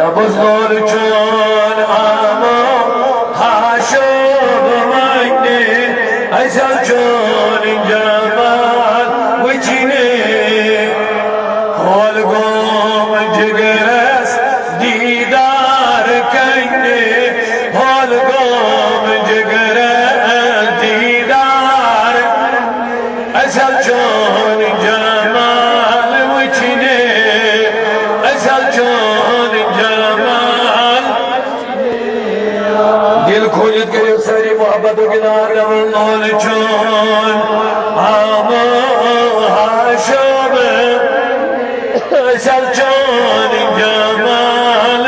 سبزور چون آما حاشب مجنی ایسا چون جمال وچنی کھول گوم جگرس دیدار کنی کھول گوم جگرس دیدار ایسا چون جمال وچنی ایسا چون جمال دل کھولت کرو ساری محبتوں کے نار لول چون آما حاشب ایسا چون جمال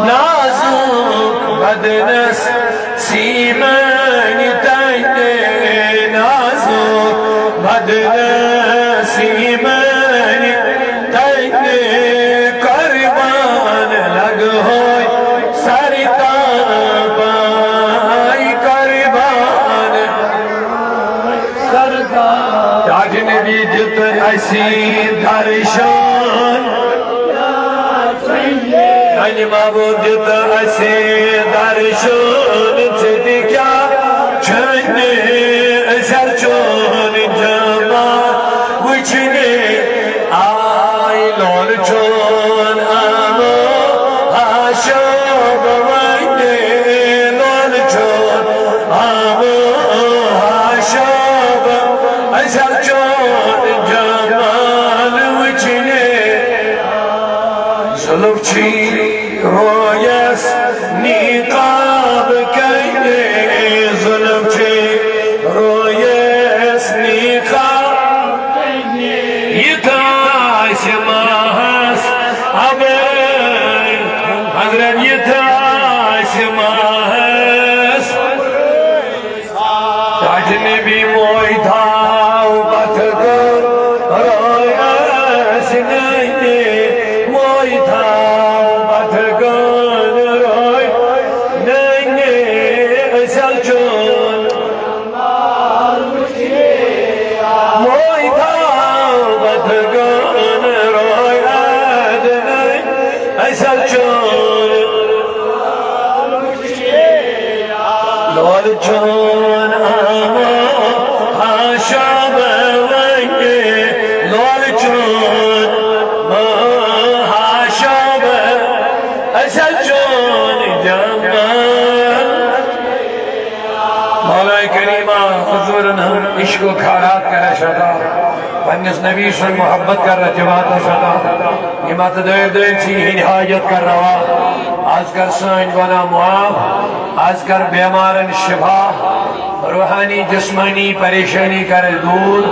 نازک بدنس سیمانی تاینے نازک بدنس سیمانی تاینے قربان لگ ہوئی ساری تابائی قربان تاج نبی جت ایسی درشان علی معبود جت ایسی درشان چیدی کیا چھنے ایسا چون جمال وچھنے آئی لول چون آما حاشب وینے لول چون آما حاشب ایسا چون جمال وچھنے ظلم چی رویس نقاب کنے ظلم چی رویس نقاب کنے یتاش ماہس حضرت یتاش ماہس تاج نبی موئی تھاو بتگر رویس نائنے موئی تھاو بتگر روی نائنے ایسا چون موئی تھاو بتگر روی نائنے ایسا چون لول چون آما حاشب وینے لول چون حاشب ایسا چون جمال مولا کریمہ حضورنا عشق و کھارات کرا شدا پنیس نبی سے محبت کر رہا جواب شدا نعمت دیر چی حاجت کر رہا آج کر سائن گنا معاف آج کر بیمارن شفا روحانی جسمانی پریشانی کر دور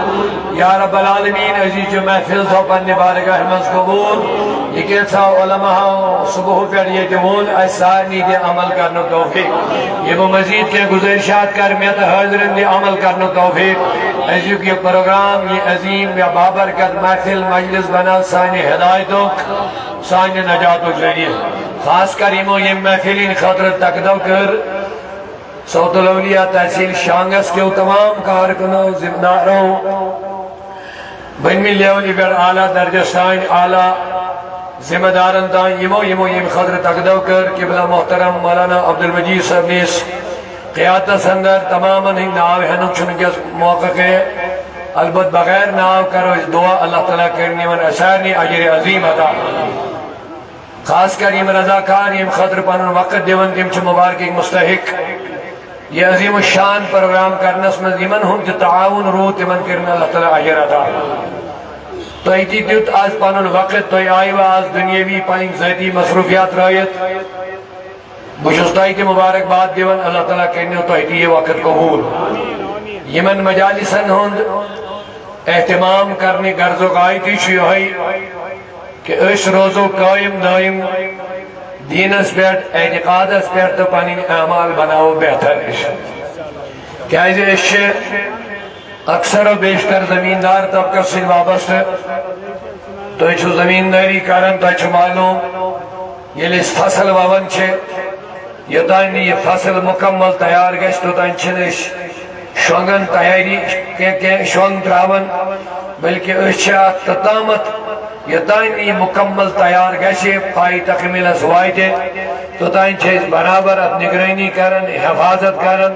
یا رب العالمین عزیز جو محفل تھا پنی بارگاہ مز قبول یہ کیسا علماء صبح پر یہ جمول ایسانی دے عمل کرنے توفیق یہ وہ مزید کے گزرشات کر میں حاضرین دے عمل کرنے توفیق عزیز یہ پروگرام یہ عظیم یا بابرکت محفل مجلس بنا سانی ہدایتوں سانی نجاتوں ذریعے خاص کر یہ محفلین خطر تقدو کر صوت الاولیاء تحصیل شانگس کے تمام کارکنوں ذمداروں بن ملیولی پر اعلیٰ درجہ سائن اعلیٰ ذمہ دارن تائیں یم خطر تقدو کر قبلہ محترم مولانا عبدالمجید صاحب نیس قیادت سندر تماما ہی ناو ہنک چنکس موقع کے البت بغیر ناو کرو اس دعا اللہ تعالیٰ کرنی من اشارنی عجر عظیم عطا خاص کر یم رضاکار یم خطر پانن وقت دیون یم چھ مبارک مستحق یہ عظیم الشان پروگرام کرنس میں یمن ہم جو تعاون روت یمن کرنا اللہ تعالیٰ عجر عطا تو ایتی دیت آج پانن وقت تو آئی و آج دنیاوی پائنگ ذاتی مصروفیات رایت بشستائی کے مبارک بات دیون اللہ تعالیٰ کرنے تو ایتی یہ وقت قبول یمن مجالسن ہند اہتمام کرنے غرض و قائتی شیوہی کہ اس روزو قائم دائم دین اس پیٹ اعتقاد اس پیٹ تو پانی اعمال بناو بہتر ہے کیا اس اکثر و بیشتر زمیندار طبقہ سے وابستہ تو چھو زمینداری کارن تو چھو معلوم یہ لیس فصل وابن چھے یہ دائنی یہ فصل مکمل تیار گشت تو دائن چھنش شونگن تیاری شونگ تراون بلکہ اشیاء تطامت یوتان یہ مکمل تیار گژھِ پائی تکمیلس واتہِ توتان چھِ أسۍ برابر اتھ نگرٲنی کران حفاظت کران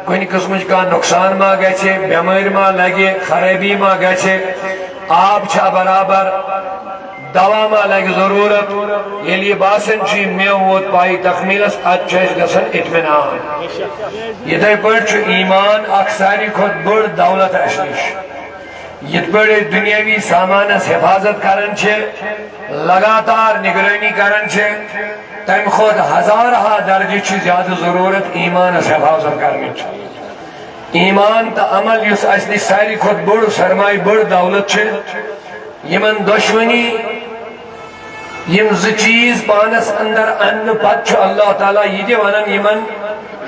کُنہِ قٕسمٕچ کانٛہہ نۄقصان ما گژھِ بٮ۪مٲرۍ ما لگہِ خرٲبی ما گژھِ آب چھا برابر دوا ما لگہِ ضروٗرت ییٚلہِ یہِ باسان چھُ یہِ مےٚ ووت پائی تکمیلس اتھ چھُ اَسہِ گژھان اطمینان یِتھے پٲٹھۍ چھُ ایمان اکھ ساروی کھۄتہٕ بٔڑ دولت اسہِ نِش یِتھ پٲٹھۍ أسۍ دُنیاوی سامانس حفاظت کران چھِ لگاتار نگرٲنی کران چھِ تمہِ کھۄتہٕ ہزارہا درجہِ چھِ زیادٕ ضروٗرت ایمانس حفاظت کرنٕچ ایمان تہٕ عمل یُس اسہِ نِش ساروی کھۄتہٕ بوٚڑ سرمایہ بٔڑ دولت چھِ یِمن دۄشوٕنی یم زٕ چیٖز پانس اندر اننہٕ پتہٕ چھُ اللہ تعالیٰ یہِ تہِ ونان یِمن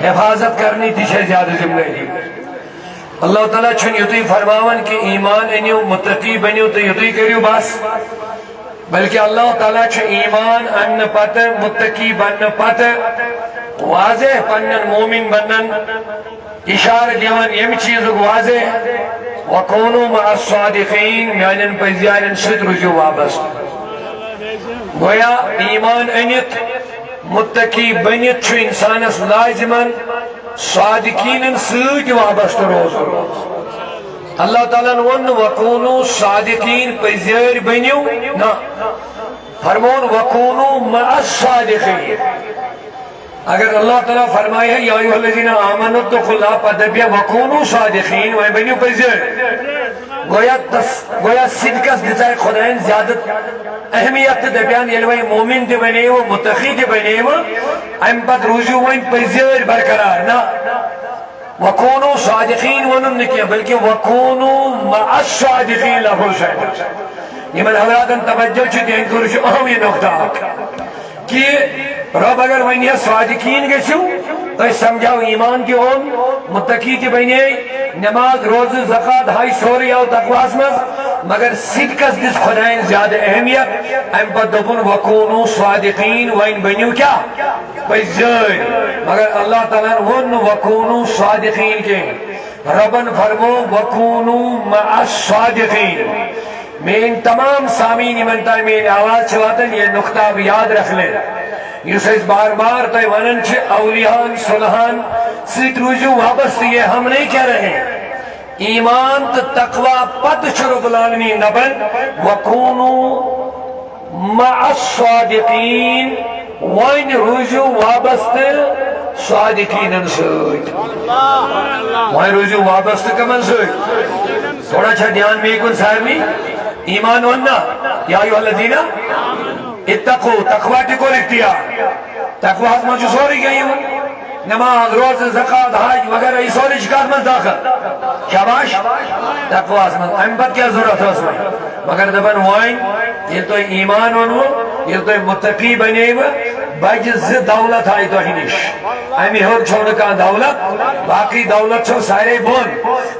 حفاظت کرنٕچ تہِ چھےٚ زیادٕ ذمہٕ دٲری اللہ تعالیٰ چھُنہٕ یُتُے فرماوان کہ ایمان أنِو متقی بنِو تہٕ یُتُے کٔرِو بس بلکہ اللہ تعالیٰ چھُ ایمان اننہٕ پتہٕ متقی بننہٕ پتہٕ واضح پننٮ۪ن مومن بنن اشارٕ دِوان ییٚمہِ چیٖزُک واضح وَکوٗنُوا مع الصادقیٖن میانٮ۪ن پٔزیارٮ۪ن سۭتۍ روٗزِو وابستہٕ گویا ایمان أنِتھ متقی بنِتھ چھُ انسانس لازمن صادقیٖنن سۭتۍ وابستہٕ روزُن اللہ تعالیٰ ووٚن نہٕ وَکوٗنُوا صادقیٖن پٔزیٲرۍ بٔنِو نہ فرمون وَکوٗنُوا مع الصادقیٖن اگر اللہ تعالیٰ فرمائے ہے یا ایھا الذین آمنوا اتقوا اللہ پتہٕ دپہِ وَکوٗنُوا صادقیٖن وۄنۍ بٔنِو پٔزیٲرۍ گویا صدقس دِژے خۄدایَن زیادٕ اہمیت تہٕ دپیان ییٚلہِ وۄنۍ مومن تہِ بنیوٕ متقی تہِ بنیوٕ امہِ پتہٕ روٗزِو وۄنۍ پٔزیٲرۍ برقرار نہ وَکوٗنُوا صادقیٖن ووٚنُن نہٕ کینٛہہ بلکہ وَکوٗنُوا مع الصادقیٖن لفظ چھُ یِمن حضراتن توجہ چھُ تِہنٛدِ خٲطرٕ چھُ اہم یہِ نقطہ اکھ کہ رب اگر ونہِ صادقیٖن گٔژھِو تۄہہِ سمجھاو ایمان تہِ اوٚن متقی تہِ بنے نماز روزٕ زکات ہاے سورُے آو تقواہس منٛز مگر صدقس دِژ خۄدایَن زیادٕ اہمیت امہِ پتہٕ دوٚپُن وَکوٗنُوا صادقیٖن وۄنۍ بٔنِو کیٛاہ پٔزیٲرۍ مگر اللہ تعالیٰ ہن ووٚن نہٕ وَکوٗنُوا صادقیٖن کینٛہہ ربن فرمو وَکوٗنُوا مع الصادقیٖن میٲنۍ تمام سامعیٖن یِمن تام میٲنۍ آواز چھِ واتان یہِ نقطہ یاد رکھ لیں یُس أسۍ بار بار تۄہہِ ونان چھِ اولیاہن صلحن سۭتۍ روٗزِو وابستہٕ یہ ہم نہیں کہہ رہے ایمان تہٕ تقوا پتہٕ چھُ رب العالمیٖن دپان وَکوٗنُوا مع الصادقیٖن وۄنۍ روٗزِو وابستہٕ صادقیٖنن سۭتۍ وۄنۍ روٗزِو وابستہٕ کمن سۭتۍ تھوڑا چھا دھیان بیٚیہِ کُن سارنٕے ایمان ووٚن نا یا ایھا الذین اتقوا تقوا تہِ کوٚر اختیار تقواہس منٛز چھُ سورُے کینٛہہ یِوان نماز روزٕ زکات حج وغیرہ یہ سورُے چھُ کتھ منٛز داخل شاباش تقواہس منٛز امہِ پتہٕ کیٛاہ ضروٗرت ٲس وۄنۍ مگر دپان وۄنۍ ییٚلہِ تۄہہِ ایمان اوٚنوٕ ییٚلہِ تۄہہِ متقی بنیوٕ بجہِ زٕ دولت آیہِ تۄہہِ نِش امہِ ہیوٚر چھو نہٕ کانٛہہ دولت باقٕے دولت چھو سارے بۄن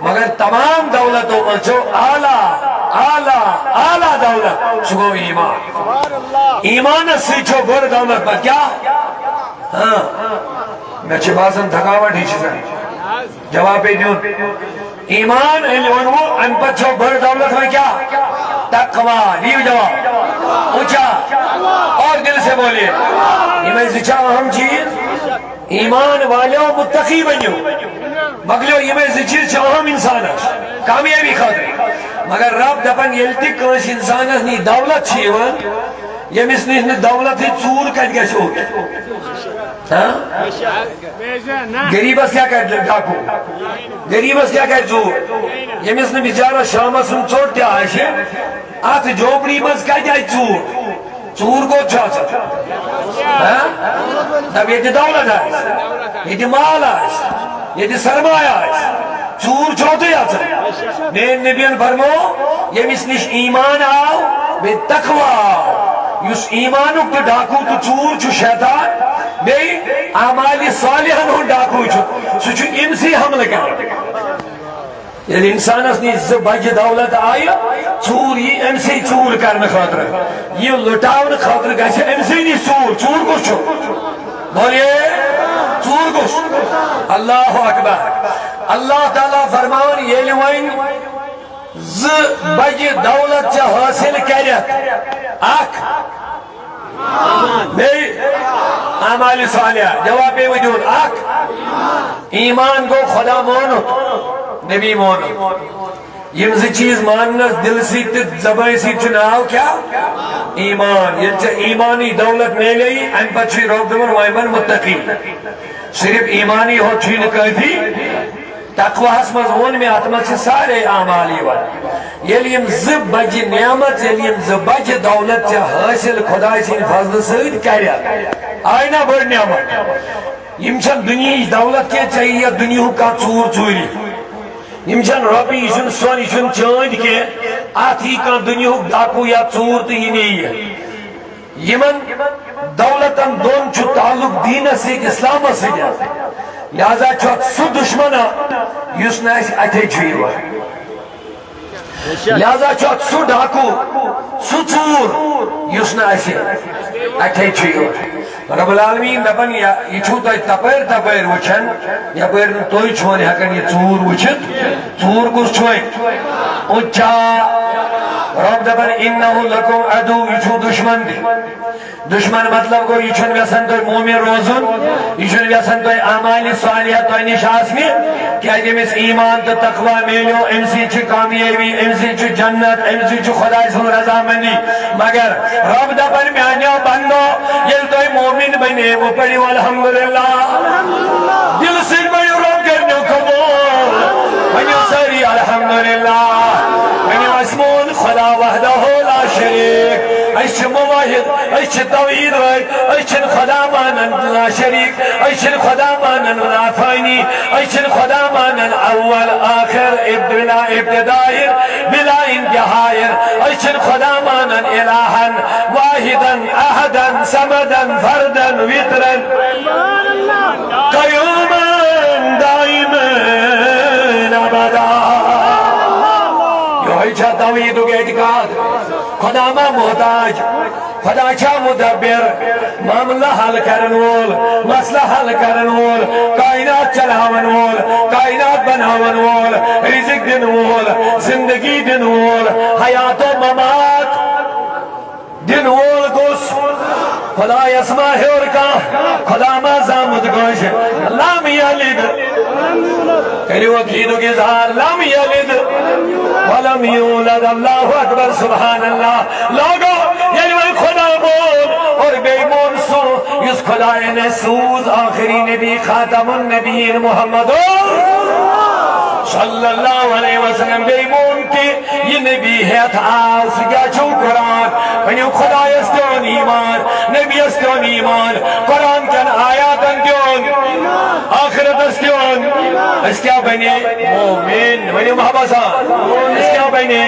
مگر تمام دولتو منٛز چھو اعلیٰ دولت سُہ گوٚو ایمان ایمانس سۭتۍ چھو بٔڑ دولت پتہٕ کیٛاہ مےٚ چھِ باسان تھکاوٹ ہِش چھِ جواب دیُن ایمان ییٚلہِ ووٚنوٕ امہِ پتہٕ چھو بٔڑ دولت وۄنۍ کیٛاہ تقوا دِیِو جواب اونچا اور دل سے بولیے یِمے زٕ چھا اہم چیٖز ایمان والیو متقی بنیو مۄکلیو یِمے زٕ چیٖز چھِ اہم انسانس کامیٲبی خٲطرٕ مگر رب دپان ییٚلہِ تہِ کٲنٛسہِ انسانس نِش دولت چھِ یِوان ییٚمِس نِش نہٕ دولتٕے ژوٗر کتہِ گژھِ اوٚت غریبس کیا کرِ ڈاکو غریبس کیا کرِ ژوٗر ییٚمِس نہٕ بِچارس شامس سُنٛد ژوٚٹ تہِ آسہِ اتھ جھوپڑی منٛز کتہِ آسہِ ژوٗر کوٚت چھُ آسان دپ ییٚتہِ دولت آسہِ ییٚتہِ مال آسہِ ییٚتہِ سرمایہ آسہِ ژوٗر چھُ اوٚتُے آسان میٲنۍ نبین فرمو ییٚمِس نِش ایمان آو بیٚیہِ تقوا آو یُس ایمانُک تہِ ڈاکوٗ تہٕ ژوٗر چھُ شیطان بیٚیہِ اعمالِ صالحن ہُنٛد ڈاکوٗ چھُ سُہ چھُ أمسٕے حملہٕ کران ییٚلہِ انسانس نِش زٕ بجہِ دولت آیہِ ژوٗر یی أمسٕے ژوٗر کرنہٕ خٲطرٕ یہِ لُٹاونہٕ خٲطرٕ گژھِ أمسٕے نِش ژوٗر کُس چھُ بولیے ژوٗر کُس اللہ اکبر اللہ تعالیٰ فرماوان ییٚلہِ وۄنۍ بجہ دولت چھ حاصل کرت اخ اعمال صالحہ جواب وجود اخ ایمان گو خدا مونت نبی مونت یم زی چیز ماننس دل سی زبان سی ناو کیا ایمان یہ ایمانی دولت میلے ان پچھی روک دمن وائمن متقی صرف ایمانی ہو چھین کافی تقوی حسمز ون میں اتمت سے سارے اعمالی ون یلیم زب بج نعمت یلیم زب بج دولت سے حاصل خدا سین فضل سید کریا آئینہ بڑھ نعمت یمچن دنیا دولت کے چاہیے دنیا کا چور چوری یمچن ربی یشن سون یشن چاند کے آتھی کا دنیا ڈاکو یا چور تو یہ نہیں ہے یمن دولتن دون چو تعلق دین سے اسلام سے لہذا چھوٹ سو دشمنا یس نہ اس اتے چھوئی لہذا چھوٹ سو ڈاکو سو چور یس نہ اس اتے چھوئی رب العالمین دپن یہ چھو تو تپیر تپیر وچھن یا پیر توی چھونے ہکن یہ چور وچھت چور کس چھوئیں اچھا رب دپن انہو لکم عدو یہ چھو دشمن دی دشمن مطلب کو یہ چھن ویسن تو مومن روزن یہ چھن ویسن تو اعمال صالحہ تو نشاس میں کیا جمس ایمان تو تقوی میلیو امسی چھ کامیابی امسی چھ جنت امسی چھ خدا سن رضا منی مگر رب دپن میانیو بندو یل تو مومن بنے وہ پڑی والحمدللہ دل سے بڑی رب کرنے قبول منیو ساری الحمدللہ منیو اسمون خدا وحدہ لا شریک ایش مواحد ایش توحید ایش خدا مانن لا شریک ایش خدا مانن لا فانی ایش خدا مانن اول آخر ابتدا ابتدائر بلا انتہائر ایش خدا مانن الہا واحدا احدا سمدا فردا وطرا قیوما دائما ابدا ایچھا توحید و اعتقاد خدا ما محتاج خدا چا مدبر معاملہ حل کرن وول مسئلہ حل کرن وول کائنات چلاون وول کائنات بناون وول رزق دن وول زندگی دن وول حیات و ممات دن وول گس خدا اسماء اور کا خدا ما زامد گوش لام یلد کریو اکیدو کی ظہار لام یلد ولم یولد اللہ اکبر سبحان اللہ لوگو یعنی وہ خدا بول اور بے مون سو اس خدا نے سوز آخری نبی خاتم النبیین محمد صلی اللہ علیہ وسلم بے مون کی یہ نبی ہے آس کیا چھو قرآن ونیو خدا استون ایمان نبی استون ایمان قرآن کن آیاتن کیون آخرت استون اس کیا بنے مومن ونیو محبسان اس کیا بنے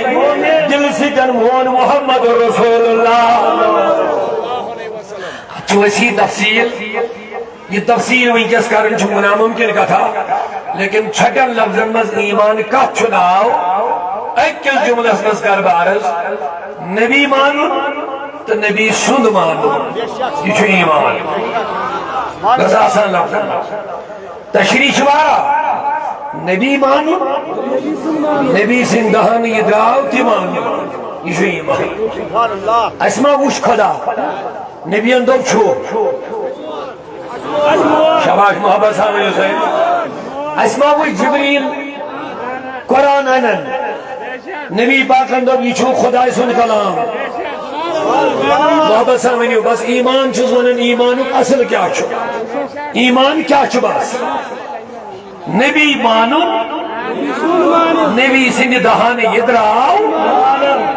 دل سکن مون محمد رسول اللہ چوسی تفصیل یہ تفصیل ہوئی کس کارن چھو ناممکن کا تھا لیکن چھٹن لفظن مز ایمان کا چناؤ ایک کل جملہ اسمز کر بارز نبی مانو تو نبی سند مانو یہ چھو ایمان بس آسان لفظن تشریح شوارا نبی مانو نبی سندہن یہ دراؤ تی مانو یہ چھو ایمان اسما وش خدا نبی اندو چھو شباش محبت سامنے حسین اسما وش جبریل قرآن انن نبی پاک اندو یہ چھو خدا سن کلام محبت سامنے بس ایمان چھو ونن ایمانو اصل کیا چھو ایمان کیا چھو بس نبی مانو نبی سندھ دہانے یدراؤ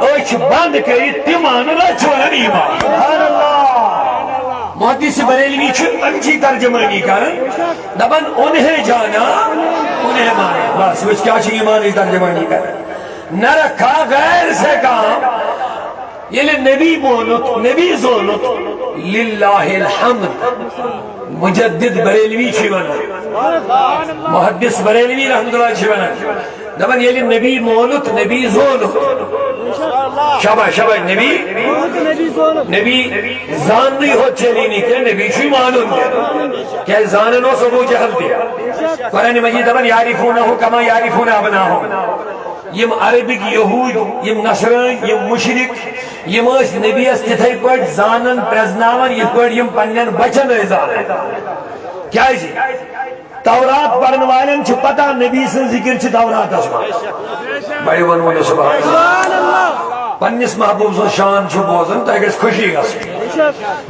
اچھ بند کری تیمانو نا چھوڑن ایمان محدث بریلوی چھو انچی ترجمانی کرن دبن انہیں جانا انہیں مانے بس وچ کیا چھو ایمانی ترجمانی کرن نہ رکھا غیر سے کام یہ لئے نبی مونت نبی زونت للہ الحمد مجدد بریلوی چھو بنا محدث بریلوی رحمت اللہ چھو بنا دبن یہ لئے نبی مونت نبی زونت شبہ شبہ نبی زان نہیں ہو چلی نہیں کہ نبی چھو مانون دے کہ زاننو سبو جہل دے قرآن مجید دبن یعرفونہو کما یعرفون ابناہم یم عربک یہود یم نصران یم مشرک یم اس نبی اس تتھے پٹ زانن پرزناون یہ پٹ یم پنن بچن زانن کیا جی تورات پڑھن والن چھ پتہ نبی سن ذکر چھ تورات اس بڑی ون سبحان اللہ پنس محبوب سن شان چھ بوزن تہ گژھِ خوشی گژھِ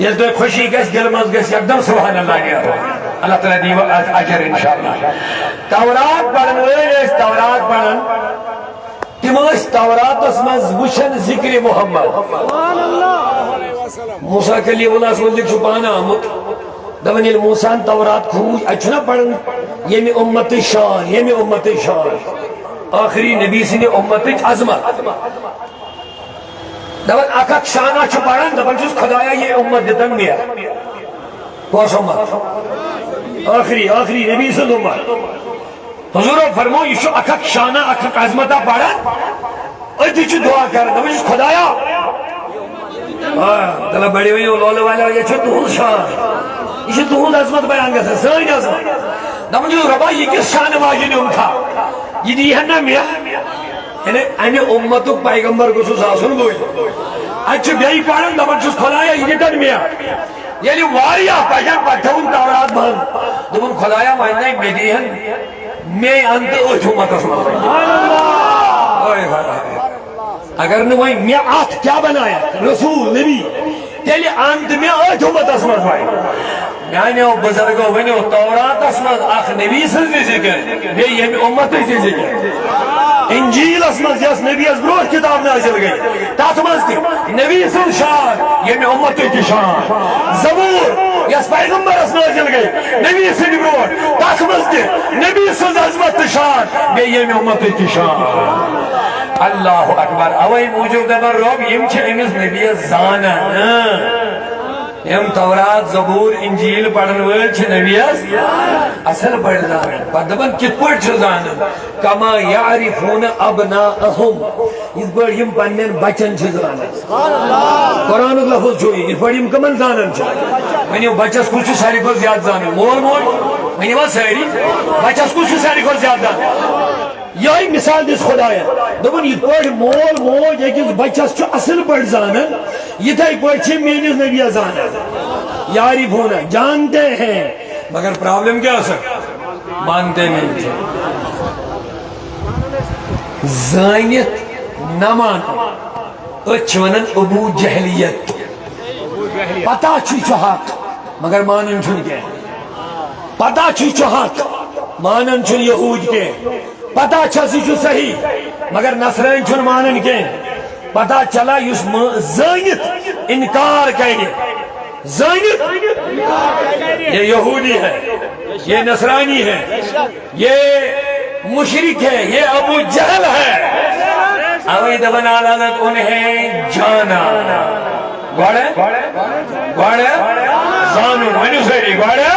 یل تہ خوشی گژھِ دل مز گژھِ یکدم سبحان اللہ اللہ تعالیٰ دیو اجر انشاءاللہ تورات پڑھن وٲلۍ تورات پڑھن تم تورات مز وچھن ذکر محمد موسیٰ کلیم اللہ صلی اللہ علیہ پانہ آمت دپان یل موسیٰ تورات کھوج اچھنا پڑھن یمی امت شان یمی امت شان آخری نبی سن امت عظمت دپان اکھ اکھ شانہ چھ پڑھن دپان چھس خدایا یہ امت دتن میر کس امت آخری نبی سن امت حضور فرمو یہ اکھ اکھ شانہ اکھ اکھ عظمتہ پڑھن اتھی چھ دعا کر دپان چھس خدایا دپان بڑی وی لول والا یہ چھ تہنٛد شان یہ تہنٛد عظمت بیان گژھان سٲنۍ عظمت دپان چھس رۄبا یہ کس شان واجن تھا یہ دیہن نا مےٚ یعنی امہ امتک پیغمبر گوٚژھُس آسُن بٕے اتہ بیٚیہِ پران دپان چھُس خدایا یہ دِتن مےٚ ییٚلہِ واریاہ پجن پتہٕ تھوُن تورات بنٛد دوٚپُن خدایا وۄنۍ نَے مےٚ دیہن مے انت أتھۍ امتس منٛز اگر نہٕ وۄنۍ مےٚ اتھ کیٛاہ بنایتھ رسول نبی تیٚلہِ انت مےٚ أتھۍ امتس منٛز وۄنۍ میانیو بزرگو ونیو توراتس مز اخ نبی سن ذکر بیٚیہِ ییٚمہِ امتٕچ ذکر انجیلس مز یس نبی اس برونٛٹھ کتاب نازل گئی تتھ مز تہِ نبی سن شان ییٚمہِ امتٕچ شان زبور یس پیغمبرس نازل گئی نبی سٕنٛدِ برونٛٹھ تتھ مز تہِ نبی سٕنٛز عظمت تہٕ شان بیٚیہِ ییٚمہِ امتٕچ شان اللہ اکبر اوے موجود دپان رب یم چھ أمس نبیس زانان یم تورات زبور انجیل پڑھن وٲلۍ چھ نبیس اصل پٲٹھۍ زانان پتہٕ دپان کِتھ پٲٹھۍ چھ زانان کما یعرفون ابناءہم یِتھ پٲٹھۍ یم پننٮ۪ن بچن چھ زانان قرآنُک لفظ چھُ یِتھ پٲٹھۍ یم کمن زانان چھ ؤنِو بچس کُس چھُ ساروی کھۄتہٕ زیادٕ زانان مول موج ؤنِو حظ سٲری بچس کُس چھُ ساروی کھۄتہٕ زیادٕ زانان یہ مثال دس خدایا دپن یہ پٲٹھۍ مول موج أکِس بچس چھ اصل پٲٹھۍ زانان یتھے پٲٹھۍ چھ میٲنِس نبیس زانان یعرفون جانتے ہیں مگر پرابلم کیا سر مانتے نہیں تھے زانت نہ مان أسۍ چھِ ونان ابو جہلیت پتہ چھ حق مگر مانن چھُنہٕ کینٛہہ پتہ چھ حق مانن چھُنہٕ یہوٗد کینٛہہ پتہ چھس یہ صحیح مگر نصرٲنۍ چھُنہٕ مانن کینٛہہ پتہ چلا یُس زٲنِتھ انکار کرِ زٲنِتھ یہ یہودی ہے یہ نصرانی ہے یہ مشرک ہے یہ ابو جہل ہے اوے دپان عدالت انہیں جانا گوڑے زانن ونیو سٲری گوڑے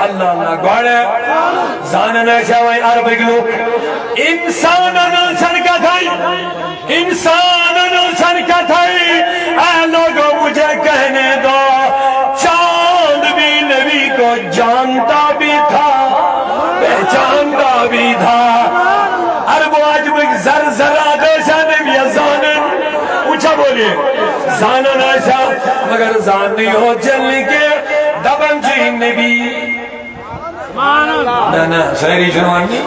اللہ اللہ گوڑے زانن ایسا وائن عربک لوگ انسانن سن کتھائی اے لوگوں مجھے کہنے دو چاند بھی نبی کو جانتا بھی تھا پہچانتا بھی تھا عرب واجبک زرزرہ دیسا نبی زانن اونچا بولیے زانن ایسا مگر زاننی ہو چلنے کے دبن چی نبی نا سہری چنوانی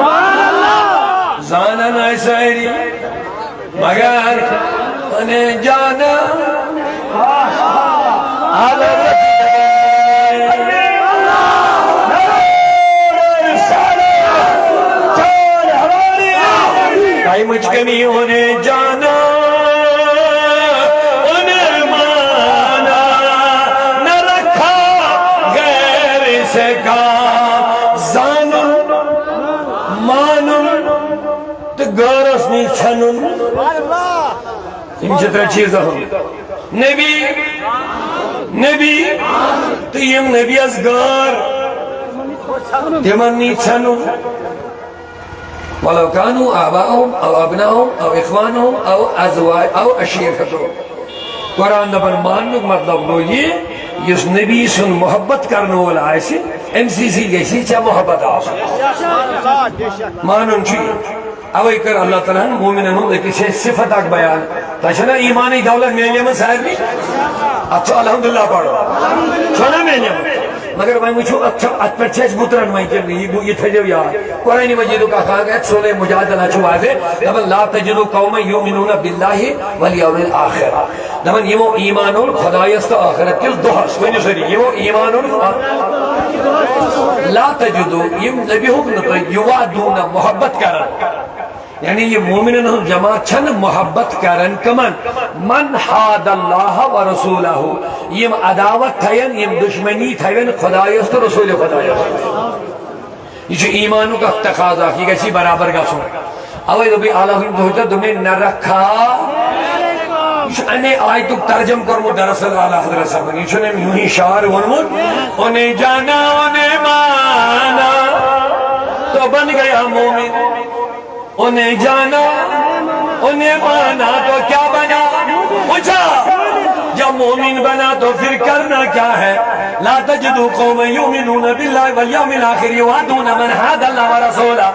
زانن ہے سہری مگر انہیں جانا کئی مجھ کمی انہیں جانا انہیں مانا نہ رکھا غیر سے کام زانن مانن تو گارس نہیں چھنن ان چتر چیز ہوں نبی تو یم نبی از گار تمن نہیں چھنن ولو كانوا آباءهم او ابناءهم او اخوانهم او ازواج او اشیرتهم قرآن دپان ماننُک مطلب گوٚو یہ یُس نبی سُنٛد محبت کرن وول آسہِ أمۍ سی گژھِ ژےٚ محبت آسُن مانُن چھُ اوے کر اللہ تعالیٰ مومنن ہند صفت اک بیان تہ ایمانی دولت میلے سارے اتھ الحمدللہ پڑھو چھونا میلے مگر وہیں وچھو ات پہ بترن یہ تھو یاد قرآن مجید کا سورہ مجادلہ چھو واضح دپن لا تجدو قوم یؤمنون باللہ والیوم الآخر دپن یمو ایمانون خدایس تو آخرت کس دہس ونیو سری یمو ایمانون لا تجدو یم نبی حکم یوادون محبت کرن یعنی یہ مومنن ہن جماعت چھن محبت کرن کمن من حاد اللہ و رسولہ یم عداوت تھین یم دشمنی تھین خدایس تو رسول خدایس یہ جو ایمانو کا تقاضا کی گسی برابر گا سن اوے دبی اعلیٰ ہوتا تمہیں نہ رکھا انے آیتو ترجم کرمو دراصل اعلیٰ حضرت صاحب یہ چھنے یوں ہی شعر ورمود انہیں جانا انہیں مانا تو بن گیا مومن انہیں جانا انہیں مانا تو کیا بنا پوچھا جب مومن بنا تو پھر کرنا کیا ہے لا تجدو قوم یؤمنون باللہ والیوم الآخر یوادون من حاد اللہ ورسولہ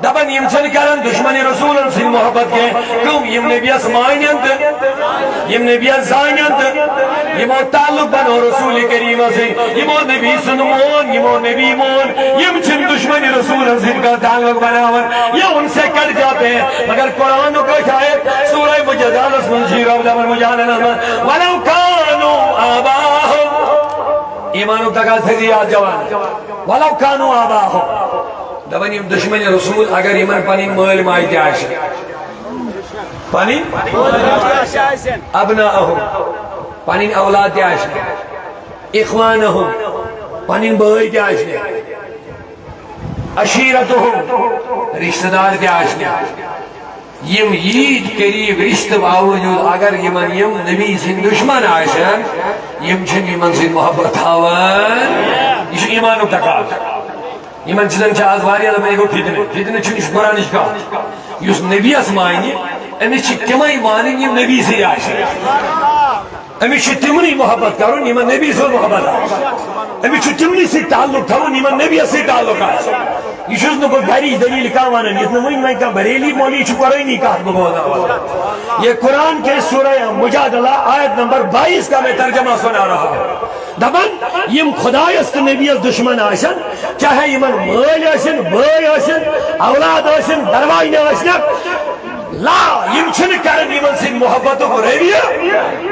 دبن یم چھن کرن دشمن رسول سے محبت کے کیوں یم نبی اسمائنیت یم نبی زائنیت یمو تعلق بنو رسول کریم سے یمو نبی سنمون یمو نبی مون یم چھن دشمن رسول سے کا تعلق بناون یہ ان سے کٹ جاتے ہیں مگر قرآن کو شاید سورہ مجادلہ سنجی رب دمر مجادلہ ولو کانوا آباہم ایمانو تکا سزیاد جوان ولو کانوا آباہم دبن یم دشمن رسول اگر ایمان پانی مال مائیتی آشن پانی ابناءہم پانی اولاد آشن اخوانہم پانی بھائی آشن عشیرتہم رشتہ دار آشن یم یید قریب رشتہ باوجود اگر یمن یم نبی سن دشمن آشن یم چھن یمن سن محبت ہاون یہ ایمانو تقاضا یمن چیزن چھ آز واریاہ دپان گو فتنہ چھن اس قرآنش کتھ یس نبی اس مانی امس چھ تمے مانن یم نبی سے آشن امس چھ تمنی محبت کرن یمن نبی سے محبت آشن امس چھ تمنی سے تعلق تھاون یمن نبی سے تعلق آشن یہ چھس نہ کوئی گھری دلیل کا ونن یہ نہ میں کا بریلی مولوی چھ قرآنی کتھ بگونا یہ قرآن کے سورہ مجادلہ آیت نمبر 22 کا میں ترجمہ سنا رہا ہوں دبن یم خدایست نبی دشمن آشن چاہے یمن مال آشن بھائی آشن اولاد آشن دروائن آشن لا یم چھن کرن یمن سے محبتوں کو رویہ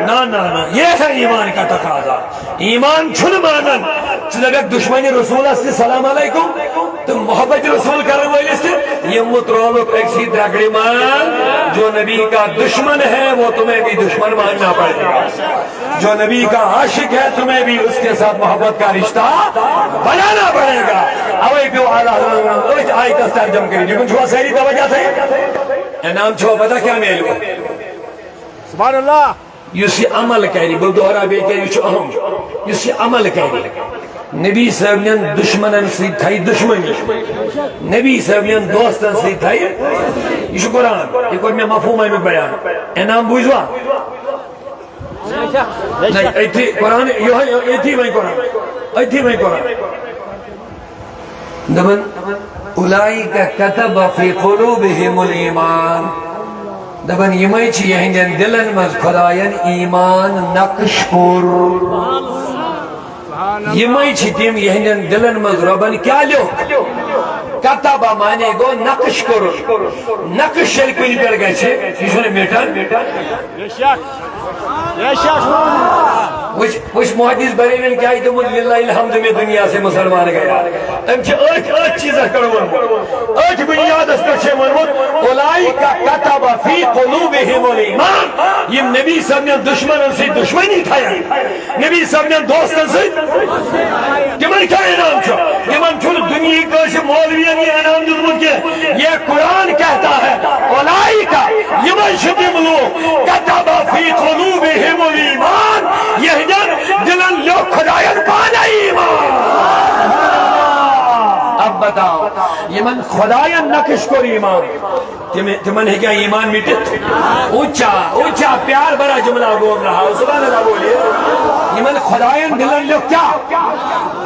نا یہ ہے ایمان کا تقاضا ایمان چھن مانن جب ایک دشمن رسول است سلام علیکم تو محبت رسول کرن والے سے یہ مترولک ایک سی دگڑی مان جو نبی کا دشمن ہے وہ تمہیں بھی دشمن ماننا پڑے گا جو نبی کا عاشق ہے تمہیں بھی اس کے ساتھ محبت کا رشتہ بنانا پڑے گا اوے پیو اعلیٰ آیت اس ترجم کری لیکن چھوا سہری توجہ تھے انعام چھوا پتا کیا میلو سبحان اللہ یسی عمل کری بلدورا بے کری چھو اہم یسی عمل کری نبی صاحب نے دشمنن سے تھائی دشمنی نبی صاحب نے دوستن سے تھائی یہ قرآن یہ کوئی میں مفہوم ہے میں بیان انعام بوجھوا نہیں ایتھی قرآن ایتھی میں قرآن ایتھی میں قرآن دبن اولئک کتب فی قلوبہم الایمان دبن یمائی چی یہندین دلن مز خدایان ایمان نقش کور یمائی چی تیم یہندین دلن مز ربن کیا لو کتبہ مانے گو نقش کور نقش شلکونی پر گئے چھے یہ سنے میٹر وش محدث بریلین کیا ہی تم للہ الحمد میں دنیا سے مسلمان گیا ام چھے ایک چیزہ کرون ایک بنیاد اس کچھے منون اولائک کتب فی قلوبہم الایمان یہ نبی صاحب نے دشمنوں سے دشمنی تھایا نبی صاحب نے دوستوں سے تمہن کیا انعام چھو تمہن چھو دنیا کو سے مولویہ نے انعام دلمن کے یہ قرآن کہتا ہے اولائک یمن شدیم لو کتب فی قلوبہم الایمان یہ دلن لو خدایت پانا ایمان اب بتاؤ یمن خدایت نقش کو ایمان تمن ہے کیا ایمان میٹت اونچا پیار بڑا جملہ بول رہا سبحان اللہ بولیے یمن خدایت دلن لو کیا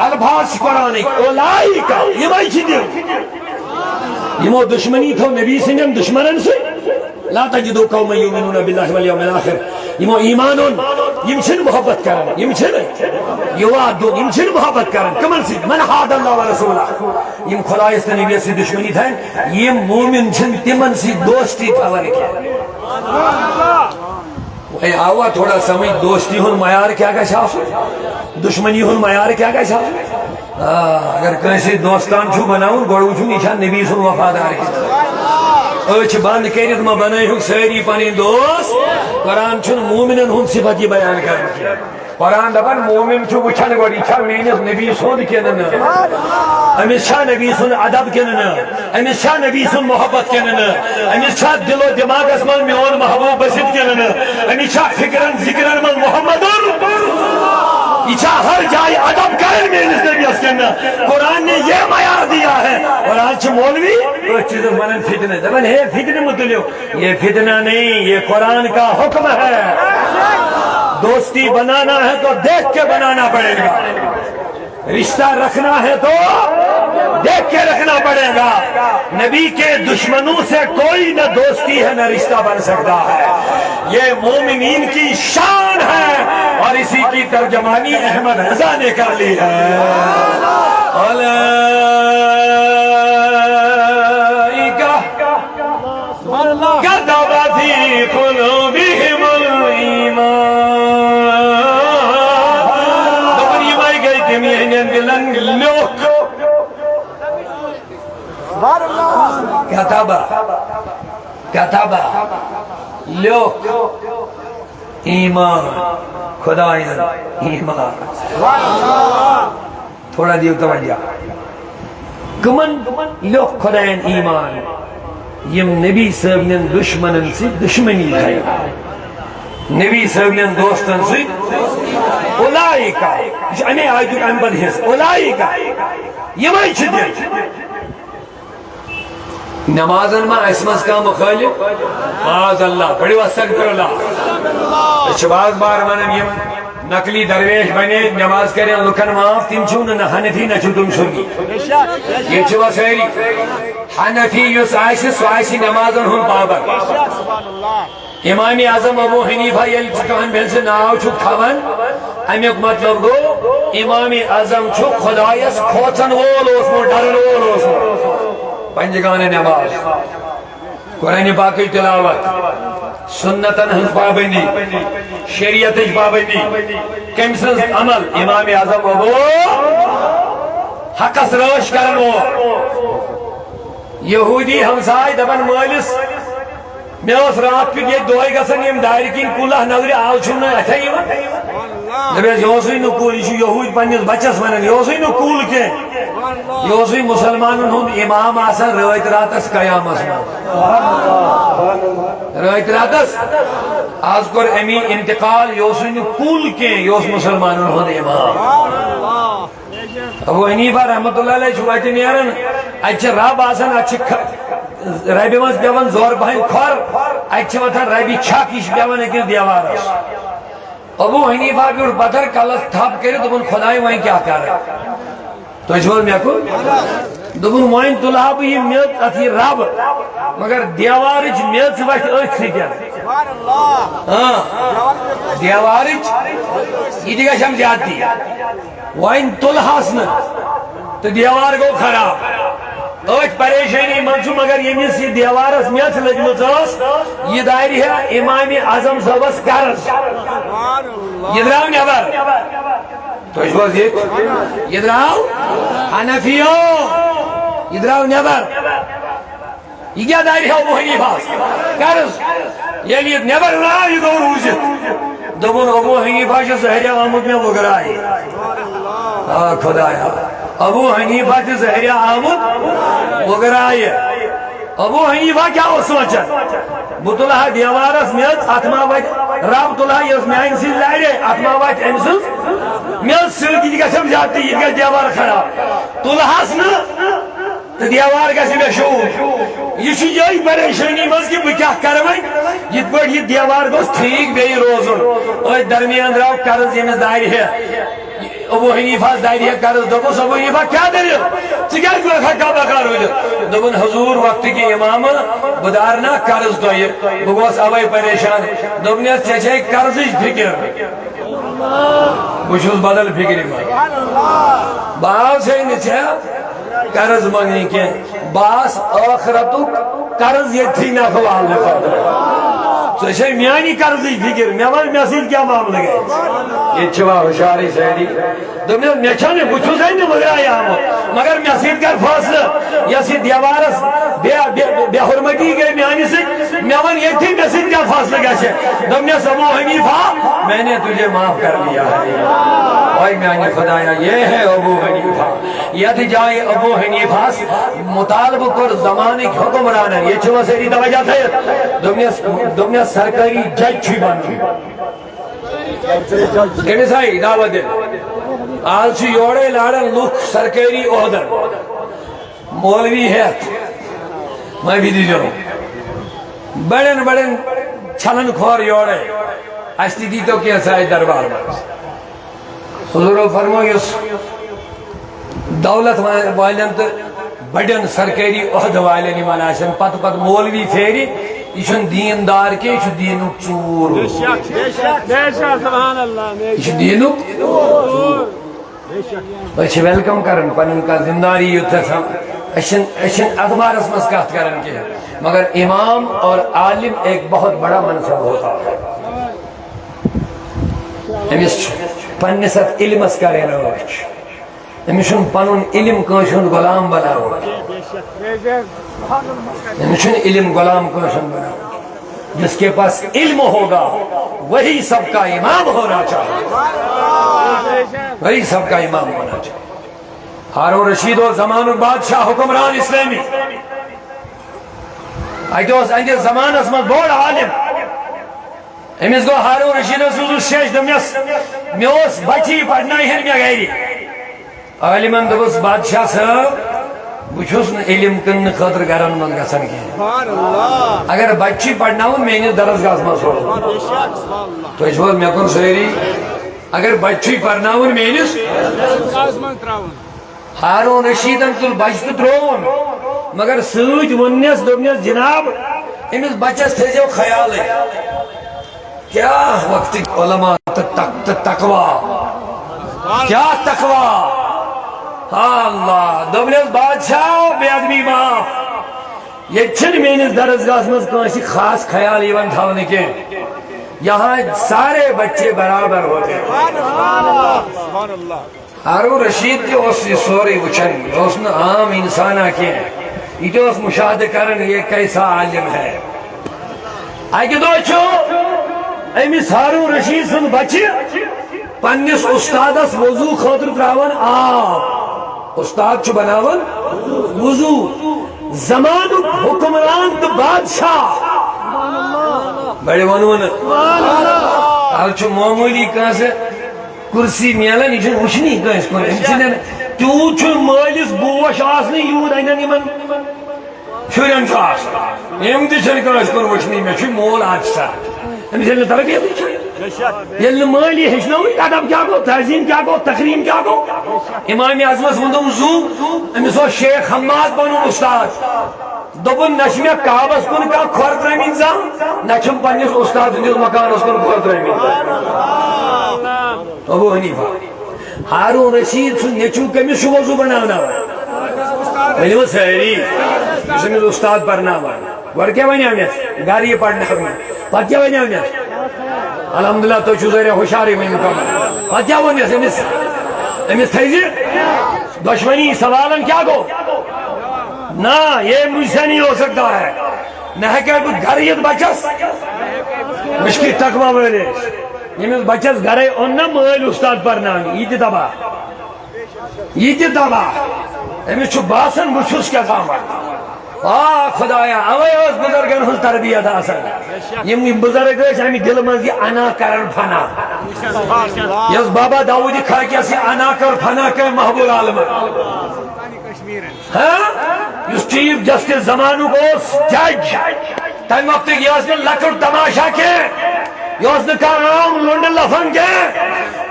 الباس قرآن اولائک یمن شدیم یمو دشمنی تھو نبی سندن دشمنن سے لا تجدو قوم یؤمنون باللہ والیوم الاخر یمو ایمانون یم چھن محبت کرن یم چھن یوادون یم چھن محبت کرن کمن سی من حاد اللہ ورسولہ یم خدای اس نبی سے دشمنی تھا یم مومن چھن تمن سی دوستی تھاون کیا وہی آوا تھوڑا سمجھ دوستی ہن معیار کیا کا شاف دشمنی ہن معیار کیا کا شاف اگر کیسے دوستان چھو بناؤں گوڑو چھو نیچا نبی سن وفادار کی اچھ بند کرت ما بنائی ہوں سیری پانی دوست قرآن چھن مومنن ہن صفتی بیان کرنے قرآن دبن مومن چھو بچھن گوڑی چھا مینس نبی سن کنن امیس چھا نبی سن عدب کنن امیس چھا نبی سن محبت کنن امیس چھا دل و دماغ اسمان میون محبوب بسید کنن امیس چھا فکرن ذکرن من محمدن یہ چھا ہر جائے عدب کرن مینس نبی اس کنن قرآن نے یہ معیار دیا ہے اور آج مولوی وہ چیز منن فتنہ دبن ہے فتنہ متلیو یہ فتنہ نہیں یہ قرآن کا حکم ہے دوستی بنانا ہے تو دیکھ کے بنانا پڑے گا رشتہ رکھنا ہے تو دیکھ کے رکھنا پڑے گا نبی کے دشمنوں سے کوئی نہ دوستی ہے نہ رشتہ بن سکتا ہے یہ مومنین کی شان ہے اور اسی کی ترجمانی احمد رضا نے کر لی ہے كتب في قلوبهم الإيمان دبر يماي گئی تمہیں دلن لوک كتب لوک ایمان خدایان ایمان تھوڑا دیو توجہ کمن لوک خدایان ایمان یم نبی صاحبن دشمنن سے دشمنی ہے نبی صاحبن دوستن سے اولائکا امی آیتو ام بد حص اولائکا یمائی چھتے نمازن ما اسمس کا مخالف معاذ اللہ بڑی استغفر اللہ شباز بار منم یم نقلی درویش بنے نماز کریں لکن معاف تم چھو نہ حنفی نہ چھو تم سنی یہ چھو سیری حنفی یس آئیسی سو آئیسی نمازن ہن پابند امام اعظم ابو حنیفہ یل چکان بھل سے ناو چھو کھوان امیک مطلب گو امام اعظم چھو خدایس کھوچن وول اسمو ڈرن وول اسمو پنجگان نماز قرآن پاکی تلاوت سنتن ہنس پابندی شریعت پابندی کمسنس عمل امام اعظم ابو حقس روش کرن وہ یہودی ہمسائے دبن مالس میں اس رات پہ یہ دعائی گسن یم دائر کین کولہ نظر آو چھونا اچھا یہ دبیس یوسوی نکول یہ یہود پنیس بچس منن یوسوی نکول کے یوسوی مسلمانن ہند امام آسان روایت راتس قیام روایت راتس آز کر امی انتقال یوسوی نکول کے یوس مسلمانن ہند امام ابو حنیفہ رحمت اللہ علیہ چھوائتی نیرن اچھا رب آسان اچھا ربی مز بیوان زور بہن کھور اچھا وطن ربی چھاکیش بیوان اکر دیوار ابو حنیفہ بھی بدر کلس تھاپ کرے تو ان خدای وہیں کیا کر رہے تو اس بات میں کو دبن وائن طلحہ بھی یہ میت اتھی رب مگر دیوارج میت سے وقت ایک سی کیا دیوارج یہ دیگا شم زیادتی وائن طلحہ سن تو دیوار کو خراب ایک پریشانی منسو مگر یہ میت سی دیوارس میت سے لجمت ساس یہ دائری ہے امام اعظم صبس کرس یہ دراؤ نیبر تو اس بات یہ دراؤ حنفیوں یہ دراؤ نیبر یہ کیا دائری ہے ابو حنیفہ کرس یہ لیت نیبر رہا یہ دور روزت دبن ابو حنیفہ سے زہریہ آمد میں وگرائی خدایا ابو حنیفہ سے زہریہ آمد وگرائی ابو حنیفہ کیا ہو سوچا بطلہ دیوارس میت اتما وقت رب طلہ یس میان سی لائرے اتما وقت امسل میت سلکی کا سب جاتی یہ کہ دیوار خراب طلہ سنا تو دیوار کا سی بشور یہ چھ یہی پریشانی مز کہ بہ کیا کروائی یہ پہ دیوار گوس ٹھیک بی روزن اور درمیان راو قرض یمس دائر ہے ابو حنیفہ دائریہ قرض دوپس ابو حنیفہ کیا دلیل ژٕ کیٛازِ گوٚکھا کعبہ روٗزِتھ دوٚپُن حضور وقت کی امام بدارنا قرض تۄہہِ بہٕ گوس اوے پریشان دوٚپنس ژےٚ چھے قرضٕچ فکر بہٕ چھُس بدل فکرِ منٛز بہٕ آسے نہٕ ژےٚ قرض منٛگنہِ کینٛہہ بہٕ آس ٲخرتُک قرض ییٚتھی نکھٕ والنہٕ خٲطرٕ ژےٚ چھے میٛانہِ قرضٕچ فکر مےٚ وَن مےٚ سۭتۍ کیٛاہ معاملہٕ گژھِ ییٚتہِ چھِ وا ہُشارٕے سٲری دوٚپنس مےٚ چھَنہٕ بہٕ چھُسے نہٕ وٕگراے آمُت مگر مےٚ سۭتۍ کر فٲصلہٕ یۄس یہِ دیوارس بے حرمتی گٔے میٛانہِ سۭتۍ مےٚ وَن ییٚتھی مےٚ سۭتۍ کیٛاہ فٲصلہٕ گژھِ دوٚپنس ابو حنیفہ میں نے تجھے معاف کر دیا ہے اوے میٛانہِ خدایا یہ ہے ابو حنیفہ یتھ جایہِ ابو حنیفہس مطالبہٕ کوٚر زمانٕکۍ حکمرانن ییٚتہِ چھُوا سٲری توجہ تھٲیِتھ دوٚپنس سرکٲری جج چھُے بنُن کٔمِس آیہِ دعوت دِنہٕ آز چھُ یورے لاران لُکھ سرکٲری عہدن مولوی ہیتھ معافی دیجیے بڑن بڑن چھلن کھور یورے اس تہِ دیٖتو کینٛژھا اَتہِ دربار منٛز حضوٗرو فرمو یُس دولت والٮ۪ن تہٕ بڑٮ۪ن سرکٲری عہدٕ والٮ۪ن یِمن آسن پتہٕ مولوی پھیرِ یہ چھُنہٕ دیندار کینٛہہ یہِ چھُ دیٖنُک ژوٗر یہِ چھُ دیٖنُک أسۍ چھِ ویلکم کران پنُن کانٛہہ ذمداری یُتھ آسان أسۍ چھِنہٕ اتھ بارس منٛز کتھ کران کینٛہہ مگر امام اور عالم ایک بہت بڑا منصب ہوتا ہے أمِس چھُ پننِس اتھ علمس کرٕنۍ رٲچھ أمِس چھُنہٕ پنُن علم کٲنٛسہِ ہُنٛد غلام بناوُن أمِس چھُنہٕ علم غلام کٲنٛسہِ ہُنٛد بناوُن جس کے پاس علم ہوگا وہی سب کا امام ہونا چاہیے وہی سب کا امام ہونا چاہیے ہارون رشید و زمان بادشاہ حکمران اسلامی اتہ زمانس من بوڑ عالم امس گو ہارون رشید شیش دمس مے بچی پڑھنائن مے گھر عالمن دس بادشاہ صاحب بہس علم کن خاطر گرن من گھان کی اگر بچی پڑھنا میس درسگاہ من سوز تھی مے کن ساری اگر بچی پڑھنا میس ہارون رشیدن تل بچہ تو ترون مگر ست ونس دس جناب امس بچس تھو خیال کیا وقت علماء تقوا کیا تقوا اللہ دس بادشاہ بے ادبی معاف یہ میس درسگاہ مز کنس خاص خیال تھونے کی یہاں سارے بچے برابر ہوتے ہارون رشید تہ سوری وچان عام انسانہ کی یہ مشاہدہ کرن یہ کیسا عالم ہے اکہ دہ امس ہارون رشید سن بچہ پنس استادس وضو خاطر تراون آب استاد بناون وضو زمان حکمران تو بادشاہ بڑے ونون آج معمولی کانسہ کرسی ملان یہ وچنی کنس کن تیوت مالس بوش آسن یوت ان شرین یم تنس کن وچنی مے مول آدشا امس تربیت یل مالی ہچنو ادب کیا گو تہذیب کیا گو تقریم کیا گو امام اعظمس ون زو امس شیخ حماد بن استاد دپن نہ مے کعبس کن کھا کھور ترمت زان نہ پنس استاد سندس مکانس کن کھور ترمت ابو حنیفہ ہارون رشید سن نیچو کمس وضو بنانا ورنو ساری امس استاد پرنا گو کیا ون امس گھر یہ پڑھنا پتہ کیا ون امس الحمدللہ تو ذریعہ ہوشاری میں مکمل پتہ کیا ونس امس تھز دشمنی سوالن کیا گو نہ یہ مجھ سے نہیں ہو سکتا ہے نہ گھر یت بچس مشکل تقوی ولس یمس بچس گھر اون نا مل استاد پرنان یہ تہ تباہ امس باسان بچس کیا تام خدایا اوے بزرگن ہز تربیت آسان یم بزرگ امی دل مز یہ انا کرن فنا یس بابا داؤد خاکیس یہ انا کر فنا کر محبوب عالم اس چیف جسٹس زمانک جج تمہ وقت یہ لکٹ تماشا کی یہ عام لنڈ لفن کے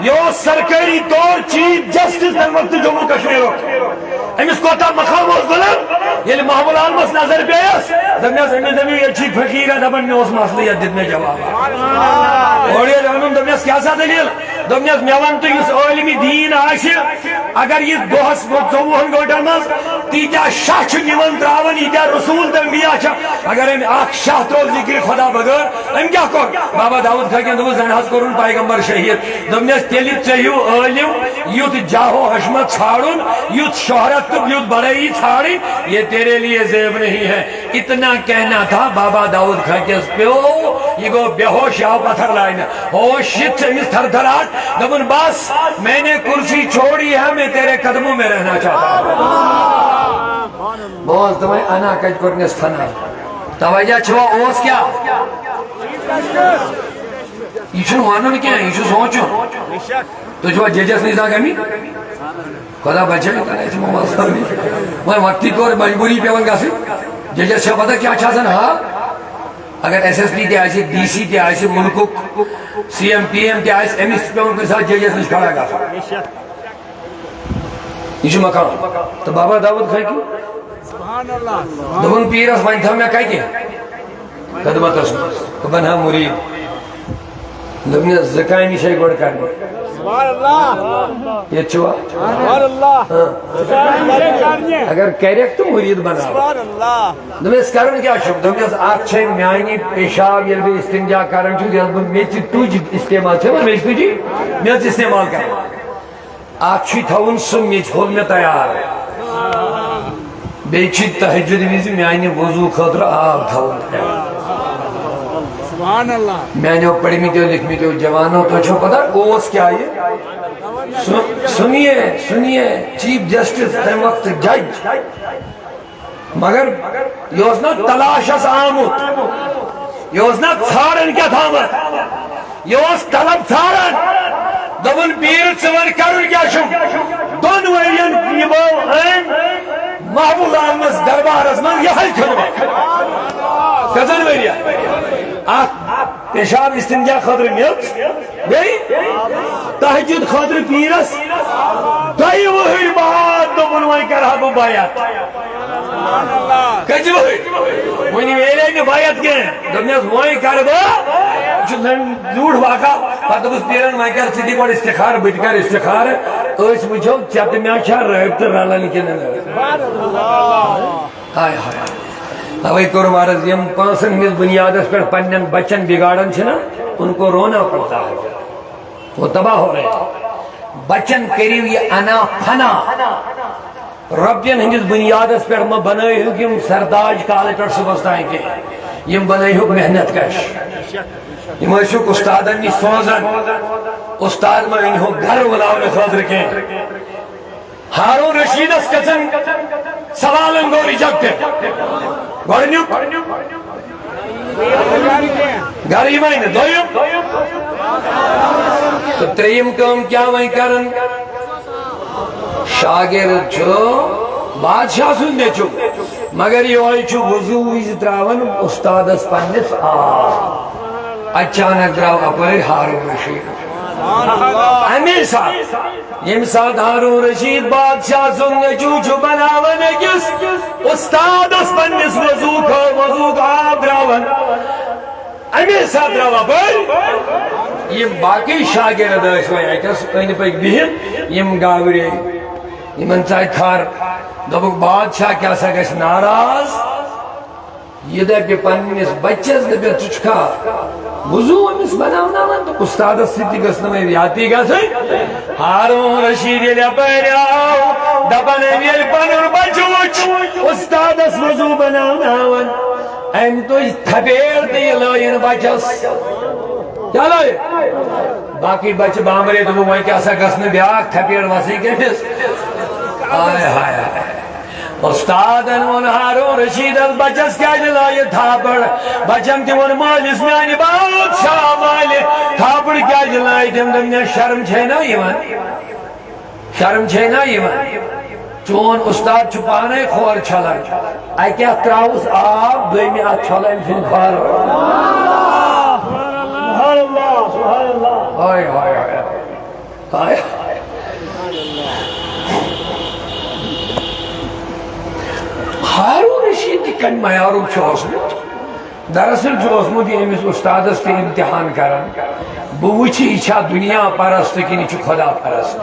یہ سرکاری طور چیف جسٹس تم وقت جموں کشمیر امس کوتا مقام بلند یل محمود عالمس نظر پیس دمیس امس فقیر دپان مے مسئلہ دت مے جواب اور یہ دمیس کیا سا دلیل دمیس مے ون تو اس عالم دین اگر یہ دہس 24 گھنٹن مز تیتیا شاہ نون تراون یتیا رسول تنبیاء اگر ام اخ شاہ ترو ذکر خدا بغیر ام کیا کور بابا داؤد کھکن دو زن حض کرن پیغمبر شہید دمیس تیل چاہیو عالم یوت جاہو حشمت چھاڑن یوت شہرت کو یوت بڑائی چھاڑی یہ تیرے لیے زیب نہیں ہے اتنا کہنا تھا بابا داؤد کھکس پیو یہ گو بے ہوش آو پتھر لائنا ہوش شت امس تھر تھرات دبن بس میں نے کرسی چھوڑی ہے میں تیرے قدموں میں رہنا چاہتا ہوں بول تمہیں انا کج کرنس فنا توجہ چھوا اوس کیا یہ چھو وانن کیا یہ چھو سوچو تو چھوا ججس نہیں کمی خدا بچے میں وقتی کو مجبوری پیون گا سے ججس چھو پتا کیا چھا سن ہاں اگر ایس ایس پی تے آئیسی ڈی سی تے آئیسی ملکو سی ایم پی ایم تے آئیسی ایم ایس پی ایم کے ساتھ ججس نہیں کھڑا گا یہ چھو مقام تو بابا داؤد کھائی کی دبن پیرس وائن تھا میں کھائی کی خدمت رسول بنہا مرید دبنی زکائنی شای گوڑ کرنی سبحان اللہ یہ چھوا سبحان اللہ اگر کہریک تو مرید بنا سبحان اللہ دمی اس کرن کیا شک دمی اس آگ چھے میانی پیشاب یل بھی استنجا کرن چھو دیل بن میچی توج استعمال چھے میں میچ توجی میچ استعمال کرن آگ چھوی تھاون سم میچ ہول میں تیار بیچی تحجد ویزی میانی وضو خطر آگ تھاون تیار سبحان اللہ میں نے پڑھی میتے ہو لکھ میتے ہو جوانوں تو چھو پتا اوس کیا یہ سنیے چیف جسٹس تم وقت جج مگر یہ اس نا تلاش اس آمد یہ اس نا تھارن کیا تھامت یہ اس طلب تھارن دبن پیر چور کرن کیا شو دون ویلین نیبو این محبوب آمد دربار از من یہ حل کھنو کزن ویلیا پیشاب استنجا خاطر میت گئی تحجد خاطر پیرس دائی وہی بات تو بنوائی کر حب بایت کچھ وہی وہی ویلے نے بایت کے دنیاز وہی کر با جو لوڑ واقع پتہ اس پیرن میں کر سیدھی بڑھ استخار بیٹھ کر استخار اس مجھو چاہتے میں اچھا رہبت رالا لکھنے ہائے ہائے اوئی کو مارز یم پانسن ہمیں بنیاد اس پر پنن بچن بگاڑن چھنا ان کو رونا پڑتا ہے وہ تباہ ہو رہے بچن کریو یہ انا فنا ربین ہمیں بنیاد اس پر میں بنائی ہوں کہ سرداج کالٹر سبستائیں کے یم بنائی ہوں محنت کش یم اشوک استادن نی سوزن استاد میں انہوں گھر ولاؤنے خاطر کے ہارون رشید اس کچن سوالن گوری جگتے گوڑنیو گاری مائنے دویم تو تریم کام کیا وہیں کرن شاگر چھو بادشاہ سننے چھو مگر یہ ہوئی چھو وضوعی تراون استاد اس پنس اچانک دراو اپر ہارون رشید امیر صاحب یم ساتھ ہارون رشید بادشاہ سننے چھو بناون کس استاد اس پنس وضو کا آب دراون امیر صاحب دراو پر یم باقی شاگرد اس وی ایکس این پاک بہن یم گاوری یمن چاہی تھار دبک بادشاہ کیا سا گیس ناراض یہ دے پی پنیس بچس دے پی چچکا وضو امس بناونا من تو استاد سیدھی گسنا میں یاتی گا سی ہارون رشید لیا پیراو دبن ایل پنر بچوچ استاد اس وضو بناونا من این تو تھپیر دی لائن بچس کیا لائن باقی بچ بامرے تو وہ کیا سا گسنا بیاک تھپیر وسی کے پس آئے ہائے ہائے استاد انہوں ہارون رشید بچس کیا جلائے تھاپڑ بچم تیون مال اس میں آنی بادشاہ مال تھاپڑ کیا جلائے تم شرم چھینا ایمان شرم چھینا ایمان چون استاد چھپانے خور چھلا آئی کیا تراؤس آب دوئی میں آت چھلا انفین خور ہائے ہائے ہائے ہائے ہارون رشید کن معیارک چھو اسمت دراصل چھو اسمت یہ امس استادس تے امتحان کرن بوچھ اچھا دنیا پرست کنی چھو خدا پرست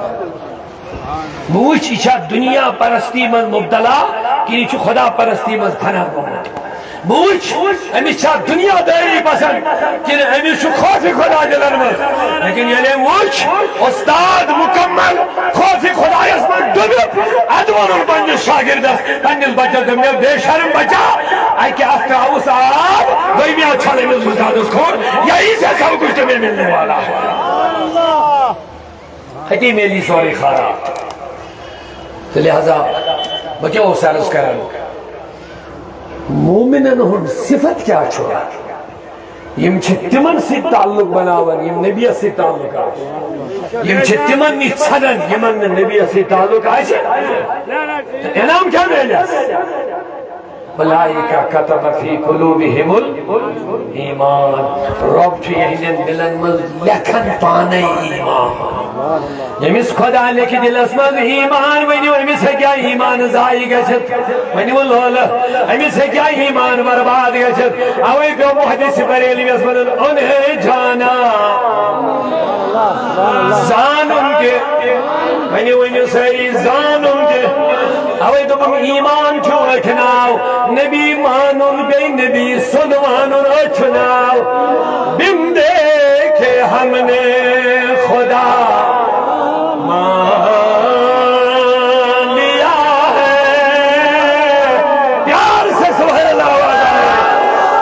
بوچھ اچھا دنیا پرستی من مبتلا کنی چھو خدا پرستی من پھنا بہت بوچھ امس چھا دنیا داری پسند کنی امس چھو خوف خدا دلن من لیکن یہ وچھ استاد مکمل خوف خدا اسمن دنب ادوان پنج شاگردس پنجل بچہ دمیو بے شرم بچہ آئی کہ اختراؤس آب دوئی میں اچھا لے مل استادس کھون یہی سے سب کچھ تمہیں ملنے والا ہٹی میلی سوری خارا تو لہذا بچہ وہ سالس کرن مومنن ہن صفت کیا چھوڑا یم چھ تمن سے تعلق بناون یم نبی سے تعلق آئے یم چھ تمن نی ژھدن یمن نبی سے تعلق آئے انعام کیا ملیا اولئک کتب فی قلوبہم الایمان رب چھ یہنن دلن مز لکھن پانے ایمان یمس خدا لکھ دلس مز ایمان ونیو امس کیا ایمان ضائع گژھت ونیو لول امس کیا ایمان برباد گژھت اوے پیو محدث بریلویس ونن انہیں جانا زانن کے ونیو ساری زانن کے اوے دوپم ایمان چھو اٹھناو نبی مانن بے نبی سن مانن اٹھناو بم دیکھے ہم نے خدا مان لیا ہے پیار سے سبحان اللہ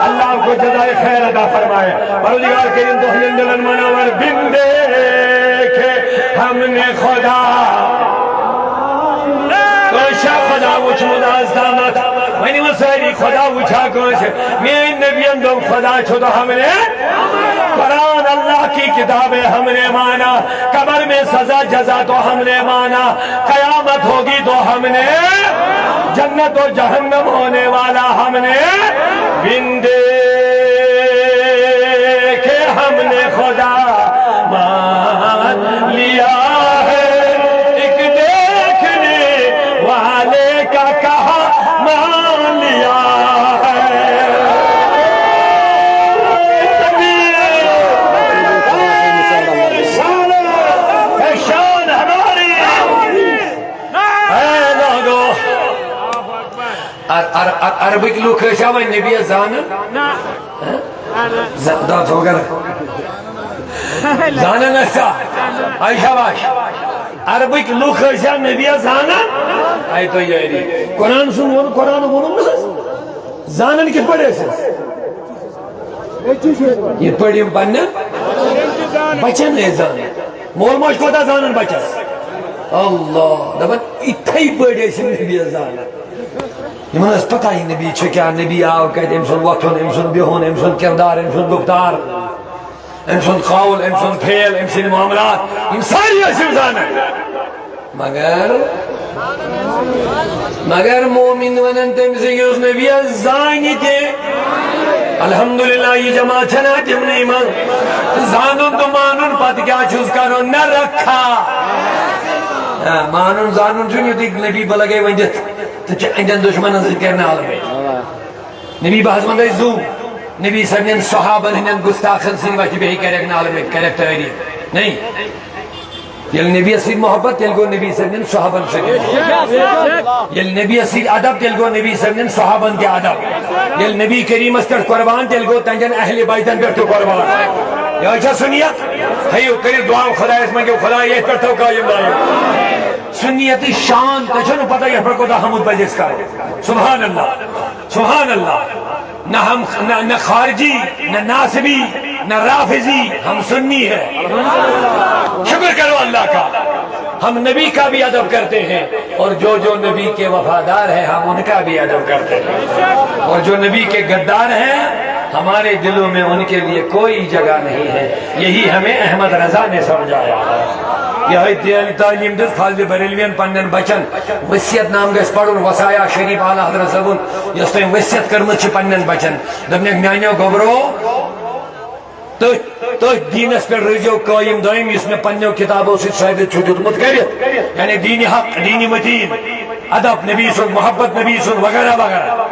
اللہ کو جزائے خیر عطا فرمائے پروردگار کریم تو ہم دلن منور بم دیکھے ہم نے خدا خدا وچھ مدازدامت ونی مسائلی خدا وچھا کچھ میں نبی اندم خدا چھو تو ہم نے قرآن اللہ کی کتابیں ہم نے مانا قبر میں سزا جزا تو ہم نے مانا قیامت ہوگی تو ہم نے جنت و جہنم ہونے والا ہم نے بندے کہ ہم نے خدا مان لیا ہے ایک دیکھنے والے کا کہا مان لیا عربک لوگ شاوی نبی زانن دات ہوگا زانن ایسا آئی شاباش عربک لوگ شاوی نبی زانن آئی تو یہ دی قرآن سنون قرآن بولن زانن کس پڑھے سے یہ پڑھیں پڑھنے بچن ہے زانن مول موش کو تا زانن بچن اللہ دبن اتھائی پڑھے سے نبی زانن یمن اس پتہ ہی نبی چھو کیا نبی آو کہتے امسن وقتن امسن بیہون امسن کردار امسن گفتار امسن قول امسن پھیل امسن معاملات ام ساری اسم زانن مگر مومن ونن تمسی یوز نبی زانی تے الحمدللہ یہ جماعت چھنا تم ایمان زانن تو مانن پت کیا چوز کرو نہ رکھا مانن زانن چھو نیو دیکھ نبی بلگے ونجت تو اندن دشمنن سے کرنا علمے نبی بحث مندر زو نبی سبنین صحابن ہنن گستاخن سن وقت بھی کرکنا علمے کرکتاری نہیں یل نبی اسید محبت تل گو نبی سبنین صحابن سکر یل نبی اسید عدب تل گو نبی سبنین صحابن کے عدب یل نبی کریم استر قربان تل گو تنجن اہل بائتن پر تو قربان یا اچھا سنیت ہیو کری دعا خدا اس میں کہ خدا یہ پر تو قائم لائے سنیت شان تجھنو پتہ یہ پر کو دا حمود بجس کا سبحان اللہ نہ خارجی نہ ناسبی نہ رافضی ہم سنی ہے شکر کرو اللہ کا ہم نبی کا بھی ادب کرتے ہیں اور جو نبی کے وفادار ہیں ہم ان کا بھی ادب کرتے ہیں اور جو نبی کے غدار ہیں ہمارے دلوں میں ان کے لیے کوئی جگہ نہیں ہے یہی ہمیں احمد رضا نے سمجھایا یہ تعلیم دس خالد بریلوین پنن بچن وصیت نام گس پڑھن وصایا شریف اعلی حضرت صاحب یس تم وصیت کرمت چھ پنن بچن دپنک میانیو گوبرو دینس پہ روزو قائم دائم اس میں پنو کتابوں سے ثابت چھو دیتمت کرت یعنی دین حق دین متین ادب نبی سن محبت نبی سن وغیرہ وغیرہ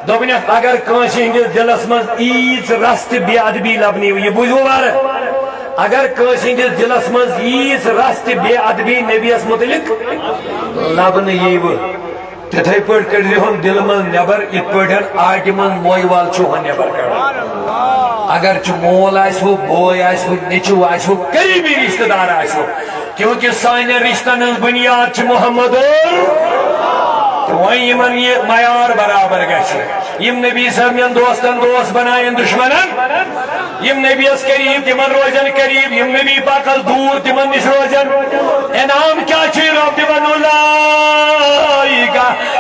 دوپنس اگر کنس ہندس دلس مز ایز رست بے ادبی لبنی یہ بوزو وار اگر کنس ہندس دلس مز ایز رست بے ادبی نبیس متعلق لبن یہ تتھے پٹ کڑہن دل من نبر ات پٹن آٹی من موئی وال چھوہن نبر کڑ اگر چھ مول آسو بوئی آسو نیچو آسو قریبی رشتہ دار آسو کیونکہ سانے رشتہ نز بنیاد چھ محمد وہیں من یہ معیار برابر گھے یم نبی صاحب دوستن دوست بنائیں دشمنن یم نبی اس قریب تمن روزن قریب یم نبی پاکل دور تمن نش روزن انعام کیا چھ رب تمن اولئک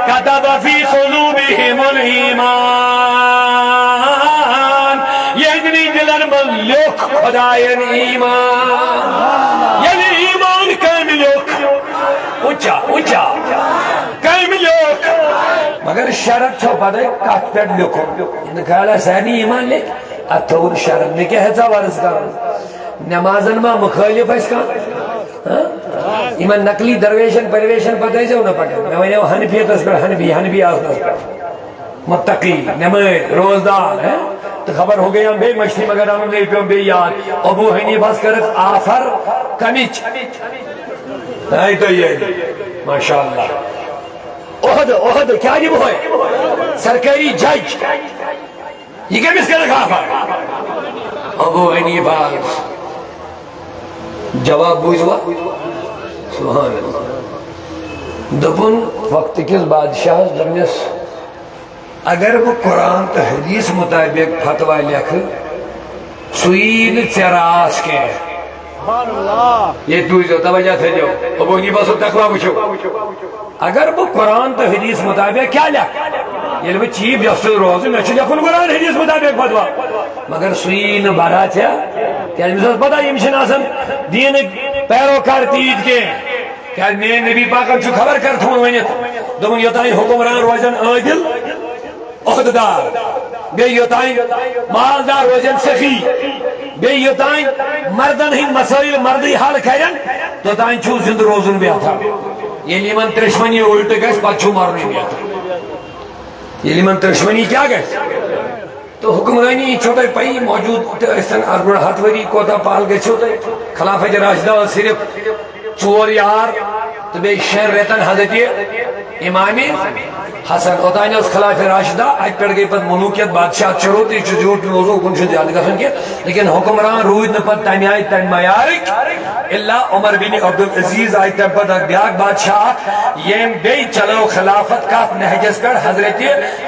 کتب فی قلوبہم الایمان یعنی دلن من لوک خدایان ایمان یعنی ایمان کامل لوک اونچا اونچا کامل لوک مگر شرط چھو پتہ کت پہ لکھو ان کہا سانی ایمان لے اتور شرط میں کیا ہے ورز کر نمازن ما مخالف اس کا ایمان نقلی درویشن پرویشن پتہ ہے جو نہ پڑھے میں نے حنفیت اس پر حنفی آسنا متقی نماز روزدار ہے تو خبر ہو گئی ہم بے مچھلی مگر ہم نہیں پیوں بے یاد ابو حنیفہ کرت آفر کمیچ نہیں تو یہ ماشاءاللہ احد کیا جب ہوئے سرکاری جج یہ کیا مس کر رکھا ابو حنیفہ جواب بوجھوا سبحان اللہ دبن وقت کس بادشاہ دمس اگر وہ قرآن تو حدیث مطابق فتوہ لکھ سوئین چراس کے یہ توجہ توجہ تھے جو ابو حنیفہ سے تقوی بچو اگر وہ قرآن تو حدیث مطابق کیا لکھ یہ وہ چیف جسٹس روز میں لکھن قرآن حدیث مطابق فتوہ مگر سوئین بارا تھا کیا مثال پتہ یہ مشن آسن دین پیروکار تید کے کیا میں نبی پاکم چھو خبر کر تھوں ونیت دمون یوتائیں حکمران روزن عادل عہددار بے یوتائیں مالدار روزن سخی بے یوتائیں مردن ہی مسائل مردی حال کھائرن تو تائیں چھو زند روزن بھی آتا یہ لیمن ترشمنی الٹ گئے پت چھو مارنے بھی آتا یہ لیمن ترشمنی کیا گئے تو حکمرانی چھوٹے پئی موجود استن اربن ہتوری کوتا پال گئے چھوٹے خلافت راشدہ صرف چور یار تو بے شہر رہتن حضرت امام حسن اوتائن اس خلاف راشدہ آج پڑ گئی پت ملوکیت بادشاہ چروتی چجوٹ موضوع کن شد یاد گفن کے لیکن حکمران روید نپت تیمی آئی تیم میارک اللہ عمر بن عبدالعزیز آئی تیم پت بیاک بادشاہ یہ بے چلو خلافت کا نحجز پر حضرت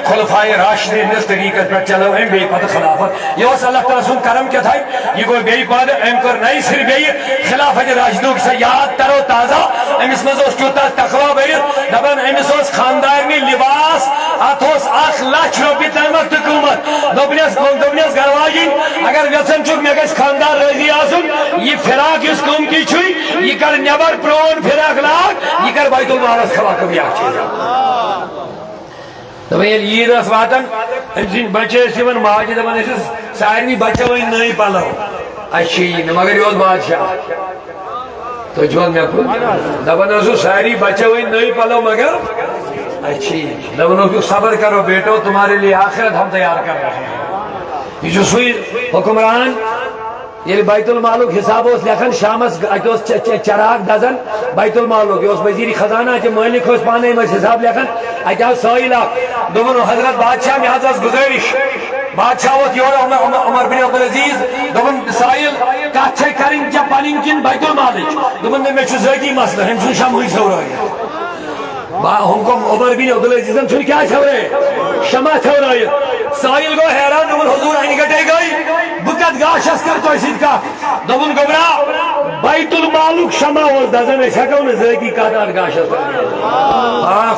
خلفاء راشدین نس طریقت پر چلو ایم بے پت خلافت یہ اس اللہ تعالیٰ سن کرم کیا تھا یہ کوئی بے پت ایم کر نہیں سر بے خلافت راشدوں کی سیاد ترو تازہ ایم اس مزوز کیوتا تقوی بیرت دبن ایم اس خاندار میں لباس اتوس 1 لچھ روپی تیمت حکومت دوبنیس گرواجین اگر ویسن چک میں گیس خاندار رضی آسن یہ فراق اس قومتی چھوئی یہ کر نیبر پرون فراق لاغ یہ کر بیت المالس خلا کبھی آگ چیزا دبن یہ عید اس واتن امسین بچے سیون ماجی دبن اس سائرنی بچہ وہی نہیں پالو اچھین مگر یہ بادشاہ تو جوان میں کو دبن اسو سائری بچہ وہی نہیں پالو مگر اچھی دبنوں کو صبر کرو بیٹو تمہارے لیے آخرت ہم تیار کر رہے ہیں یہ جو سوئی حکمران یہ بیت المالک حساب اس لکھن شامس چراغ دزن بیت المالک اس وزیر خزانہ کے مالک اس پانے میں حساب لکھن اچھا سوئلہ دونوں حضرت بادشاہ میں حضرت گزارش بادشاہ وہ تیور عمر بن عبدالعزیز دون سائل کچھے کریں جب پانین کن بیت المالک دون میں چھو ذاتی مسئلہ ہم سن شام ہوئی سو رہی ہے ہم کو عمر بن عبدالعزیز چھو کیا چھو رہے شمع چھو رہی سائل کو حیران دون حضور آئین گٹے گئی بکت گاشس کر تو اسید کا دون گبرا بیت المالک شمع ہو دزن شکو نے ذاتی قادر گاشس کر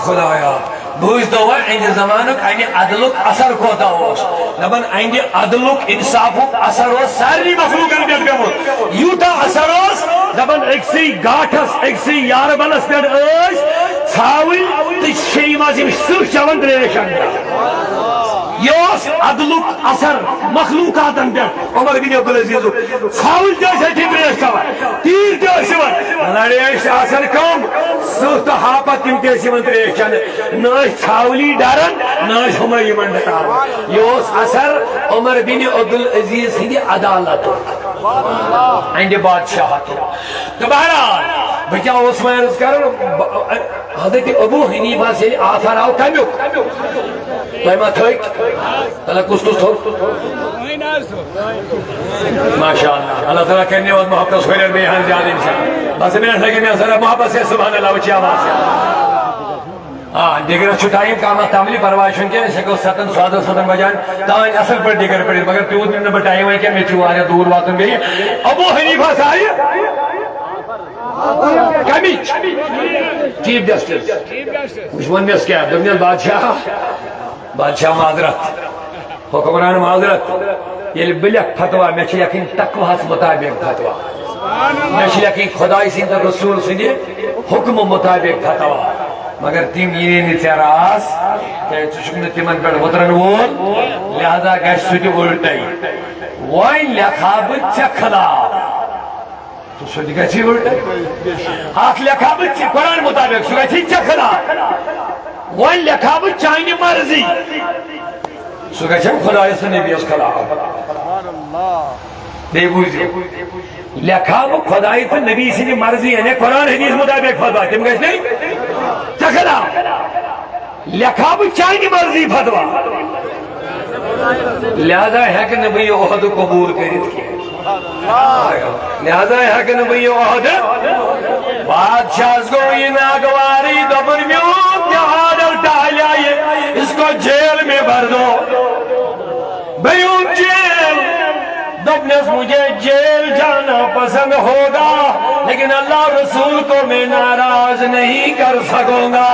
خدایا بوجھ دو این زمانک این عدلک اثر کوتا ہوس لبن این عدلک انصافک اثر ہوس ساری مخلوق انبیت گمت یوتا اثر ہوس لبن اکسی گاٹھس اکسی یار بلس پیڑ ایس چھاوی تیس شیئی مازیم سرخ چون دریشن یہ عدلک اثر مخلوقاتن پہ عمر بن عبدالعزیز ژھاوٕلۍ تہِ ٲسۍ أتھی ترٛیش چٮ۪وان تیٖر تہِ ٲسۍ یِوان لڑٲے چھِ آسان کم سٕہہ تہٕ ہاپت تِم تہِ ٲسۍ یِوان ترٛیش چٮ۪نہٕ نہ ٲسۍ ژھاوٕلی ڈران نہ ٲسۍ ہُمے یِمن ڈراوان یہ اوس اثر عمر بن عبدالعزیز ہٕنٛدِ عدالتُک اہندِ بادشاہتُک تہٕ بہرحال بہٕ کیٛاہ اوسُس وۄنۍ عرض کران حضرت ابو حنیفہ سے آفر آو کمیُک تۄہہِ ما تھٲوۍ اللہ کُس کُس تھوٚو ماشاء اللہ اللہ تعالیٰ کرنے اور محبت سوئر بیان زیادہ انشاءاللہ بس میں لگے میں ذرا محبت سے سبحان اللہ وچی آواز سے دیگر اچھو ٹائم کامت تعملی پروائی شن کے اسے کو 7 بجان تاں اصل پر دیگر پڑی مگر پیوت میں نمبر ٹائم ہے کہ میں چوارے دور واتن بھی ابو حنیفہ سائی کمیچ چیف جسٹس کچھ ونیس کیا دنیا بادشاہ معذرت حکمران معذرت یہ بلیک فتوہ میں چھ یقین تقوی مطابق فتوہ میں چھ یقین خدای سند رسول سند حکم مطابق فتوہ مگر تم یہ نتراس کہ چشم تمن پر وترن وول لہذا گھر سوتی الٹائی وائن لکھا بچ خلاف تو سوتی گھر سی الٹائی ہاتھ لکھا بچ قرآن مطابق سو گھر سی خلاف وائن لکھا بچ چاہنی مرضی سو گھر خدای سے نبی اس خلاف بے بوزی لکھا وہ خدای تو نبی سے مرضی یعنی قرآن حدیث مطابق فتوا تم گھر نہیں چکھلا لکھا وہ چاہنی مرضی فتوا لہذا ہے کہ نبی احد قبول کرت کیا لہذا ہے کہ نبی احد بادشاہ کو یہ ناگواری دبر میون تہادر ڈال آئیے اس کو جیل میں بھر دو بیون جیل دبنس مجھے جیل جانا پسند ہوگا لیکن اللہ رسول کو میں ناراض نہیں کر سکوں گا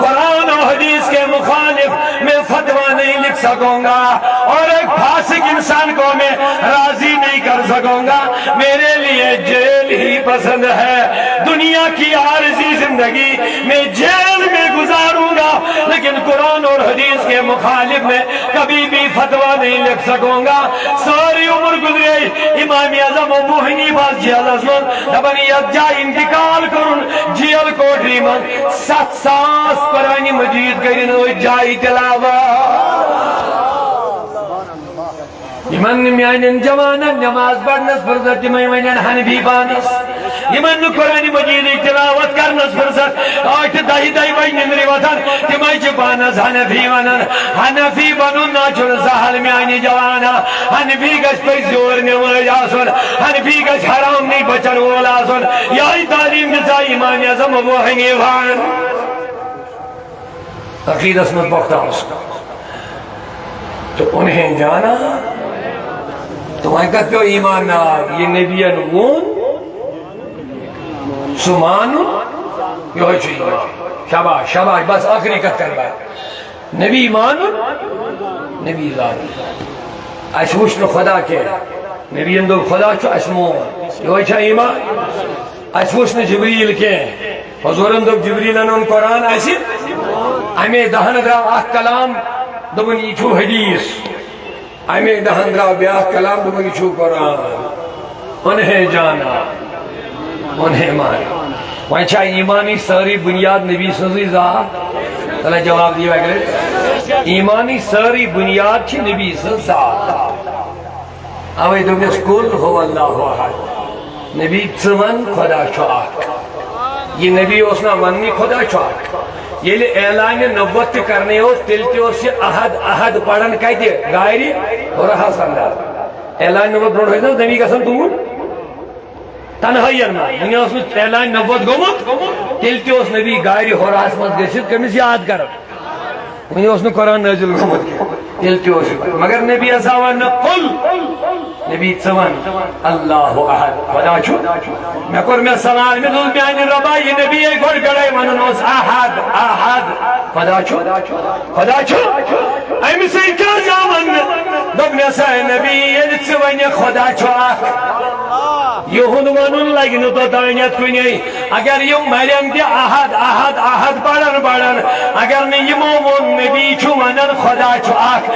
قرآن و حدیث کے مخالف میں فتوہ نہیں لکھ سکوں گا اور ایک فاسق انسان کو میں راضی نہیں کر سکوں گا میرے لیے جیل ہی پسند ہے دنیا کی عارضی زندگی میں جیل میں گزاروں گا لیکن قرآن اور حدیث کے مخالف میں کبھی بھی فتوہ نہیں لکھ سکوں گا ساری عمر گزرے امام اعظم ابو حنیفہ جیل ازمن دبنیت جا انتقال کرن جیل کوٹری من 7 ساس قرآن مجید کرن جائی تلاوہ یمن میانن جوانن نماز پڑھنس فرصت تمہیں ونن حنفی بانس یمن قرآن مجید تلاوت کرنس فرصت آٹھ دہی بھائی نندری وطن تمہیں چھ پانس حنفی ونن حنفی بنن ناچن سہل میانی جوانا حنفی گش پہ زور نماز آسن حنفی گش حرام نہیں بچن وول آسن یہی تعلیم دسا امام اعظم ابو حنیفہ عقیدت میں پختہ اس تو انہیں جانا تمہیں کہتے ہو ایمان نہ یہ نبی انون سمانو یہ ہوئی چھو ایمان شاباش شاباش بس آخری کت کر بات نبی ایمانو نبی ذات اشوشن خدا کے نبی اندو خدا چھو اشمون یہ ہوئی چھو ایمان اشوشن جبریل کے حضور اندو جبریل انون قرآن ایسی ہمیں دہن دراو آخ کلام دبن یہ چھو حدیث ہمیں دہن دراو بیاخ کلام دبن یہ چھو قرآن انہیں جانا انہیں مانا وہاں چاہے ایمانی ساری بنیاد نبی سنزی ذات اللہ جواب دیا گئے ایمانی ساری بنیاد چھ نبی سنزی ذات اوہ دنیس کل ہو اللہ احد نبی چمن خدا چاک یہ نبی اسنا منی خدا چاک یہ لئے اعلان نبوت کرنے ہو تلتے ہو سے احد پڑھن کہتے غائری اور رہا سندر اعلان نبوت بڑھ ہوئی نا نبی کا سن دور تنہائی ارنا انہیں اس میں اعلان نبوت گمت تلتے ہو اس نبی غائری اور رہا سمت گئے کمیس یاد کر انہیں اس نے قرآن نازل گمت کیا تلتے ہو سے مگر نبی اساوان قل نبی چون اللہ احد خدا چھو میں کور میں سلام میں دل بیانی ربا یہ نبی ایک اور گڑائی مننوس احد احد خدا چھو ایم سے کیا جامن دب میں سا نبی یہ چوانی خدا چھو یہود ون لگہ تو دانیت کن اگر یہ مریم تہ احد احد احد پڑھن اگر نمو ون نبی ونان خدا اخ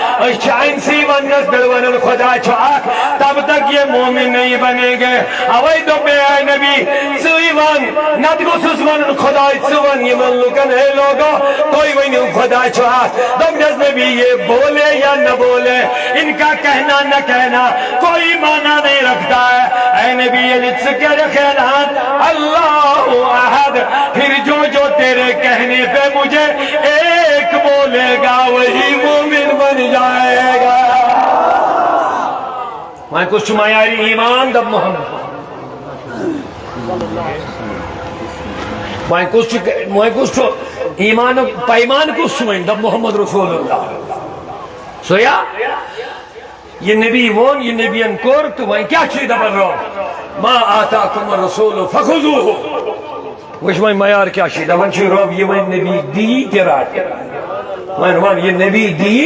انسی ونس دل ونان خدا اخ تب تک یہ مومن نہیں بنے گے اوے دپ اے نبی ثی ون نت گوسس ون خدا ثن یمن لکن اے لوگو کوئی ونیو خدا اخ دپس نبی یہ بولے یا نہ بولے ان کا کہنا نہ کہنا کوئی معنی نہیں رکھتا ہے اے نبی اعلان اللہ احد پھر جو تیرے کہنے پہ مجھے ایک بولے گا وہی مومن بن جائے گا میں کچھ معیاری ایمان دب محمد میں کچھ ایمان پیمان کچھ دب محمد رسول اللہ سویا یہ نبی وون یہ نبی انکور تو وہیں کیا چیز دبر رو ما آتاکم الرسول فخذوه وش میں معیار کیا چیز دبن چی رو یہ وہیں نبی دی تیرات وہیں یہ نبی دی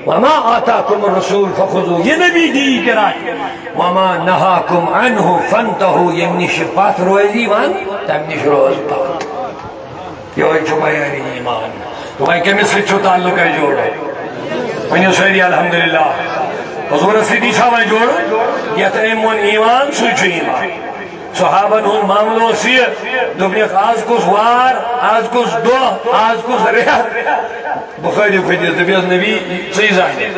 وما آتاکم الرسول فخذوه یہ نبی دی تیرات وما نہاکم عنہ فانتہو یہ منش پات روزی وان تم نش روز پات یہ وہیں چو معیاری ایمان تو وہیں کمیس چو تعلق ہے جوڑا وہیں سویری الحمدللہ حضور صدیق صاحب جوڑ یت ایمون ایمان سوچ ایمان صحابہ ہون معاملوں سے دبنیک آز کس وار آز کس دو آز کس ریت بخاری خدیث دبیز نبی سیزانی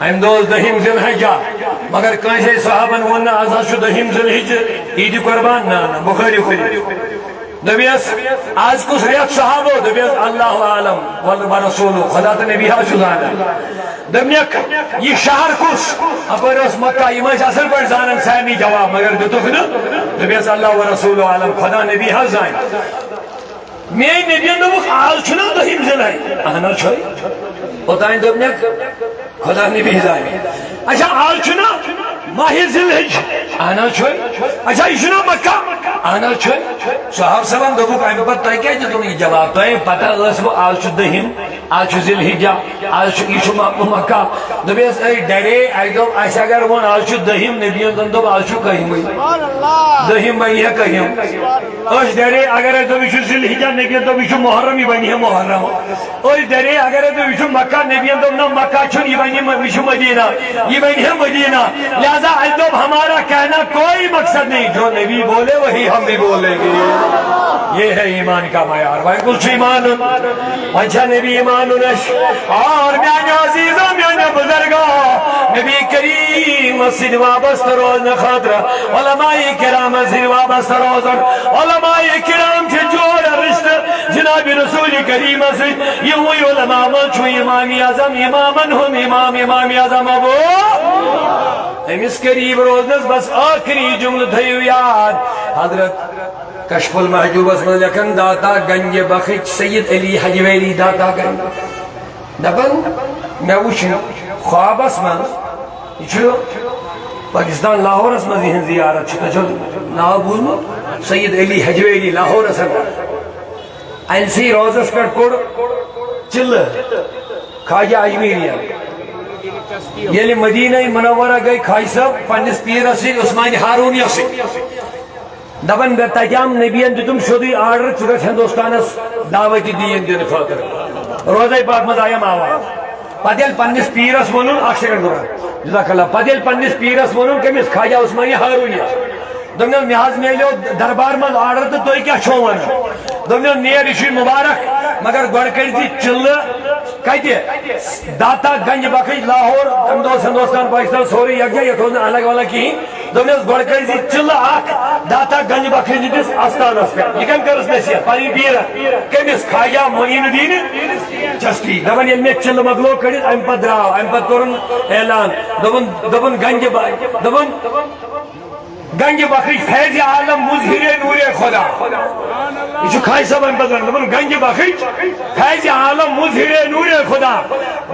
ہم دوز دہیم ذل حجہ مگر کانسے صحابہ ہون آز شو دہیم ذل حجہ عید قربان نا بخاری خدیث دبیس آج کس ریت صحابو دبیس اللہ عالم ورسولو خدا تا نبی ہا شدانا دبنیک یہ شہر کس اپر اس مکہ یہ مجھ اصل پر زانن سہمی جواب مگر دتوک نا دبیس اللہ ورسولو عالم خدا نبی ہا زائن میں نبی نبوک آل چھنا دہیم زلائی آنا چھوئی اتائیں دبنیک خدا نبی زائن اچھا آل چھنا ماہی ذلحج آنا چھوئی اچھا یہ چھنا مکہ آنا چھوئی صحاب سلام دبوک آئیم پر تائی کیا جو تم یہ جواب تو ہے پتہ اس وہ آل چھو دہیم آل چھو ذلحجہ آل چھو ایشو مکہ دبیس ای ڈیرے آئی دو ایسا اگر وہ آل چھو دہیم نبیان دن دو آل چھو کہیں ہوئی دہیم بنی ہے کہیں اس ڈیرے اگر دو بیشو ذلحجہ نبیان دو بیشو محرم ہی بنی ہے محرم اس ڈیرے اگر دو بیشو مکہ نبیان دو نا مکہ چھو یہ بنی بیشو مدینہ یہ بنی ہے مدینہ لہذا ایدوب ہمارا کہنا کوئی مقصد نہیں جو نبی بولے وہی ہم بھی بولیں گے یہ ہے ایمان کا معیار بھائی کچھ ایمان اچھا نبی ایمان نش اور میانے عزیزوں میانے بزرگوں نبی کریم سن وابست روز نخاطر علماء کرام سن وابست روز علماء کرام سے جوڑ رشتہ جناب رسول کریم سن یہ ہوئی علماء من چھو امام اعظم امامن ہم امام اعظم ابو امس قریب روزنس بس آخری جمل تھیو یاد حضرت کشف المحجوب اسم لکن داتا گنج بخش سید علی حجویری داتا گنج دبن میں وچھن خواب اسمان یہ پاکستان لاہور اسمان ذہن زیارت چھتا چھو ناو بوزمو سید علی حجویری لاہور اسمان انسی روزس پر کوڑ چل خواجہ اجمیریہ یلی مدینہ منورہ گئی خواجہ صاحب پنس پیر سے عثمان ہارونی سے دبن بے تجام نبیان دیتم شدی آرڈر چکت ہندوستان دعوتی دین دین خاطر روزہ پاک مز آیا آواز پدیل پنس پیرس ونن اخ سیکنڈ دوران جزاک اللہ پدیل پنس پیرس ونن کمس خواجہ عثمان ہارونی دمن میاز میلو دربار مز آرڈر تو توئی کیا چھو ون دمن نیر یہ مبارک مگر گڑ کر دی چل کہتے داتا گنج بخش لاہور ہندوستان پاکستان سوری یکجا یہ تو الگ والا کی دمن گڑ کر دی چل اخ داتا گنج بخش دس استانس پہ یہ کم کرس نصیحت پنی پیر کمس خواجہ معین الدین چشتی دپان یل میں چل مکلو کڑت ام پتہ درو ام پتہ کورن اعلان دپان گنج بخش فیض عالم مظہر نور خدا یہ خواجہ صاحب ام پتہ دپان گنج بخش فیض عالم مظہر نور خدا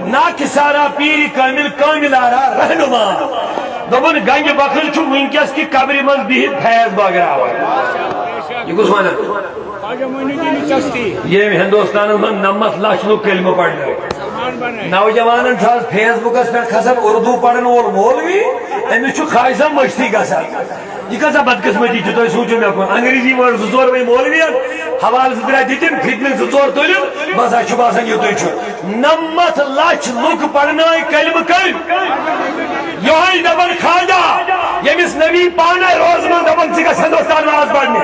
ناکسارا پیر کامل کامل آرا رہنما دپان گنج بخش چھو ونکس کی قبر مز بہت فیض بگراوا یہ کس وانا یہ ہندوستان میں 90 لاکھ لوگ کلمہ پڑھنے نوجوانن ساز فیس بکس پر کھسن اردو پڑھن وول مولوی امس خواہشہ مشتی گژھان یہ کسا بدقسمتی تھی سوچو مے کن انگریزی ورڈ زٕ ژور وے مولوین حوالہ زٕ ترٛےٚ دِتِن فتنہٕ زٕ ژور تُلِن بس اَسہِ چھُ باسان یُتُے چھُ 90 لچھ لُکھ پرنٲے کلمہٕ کٔرۍ یہوے دپان خواجہ ییٚمِس نبی پانے روزمان دپان ژٕ گژھ ہندوستان واز پرنہِ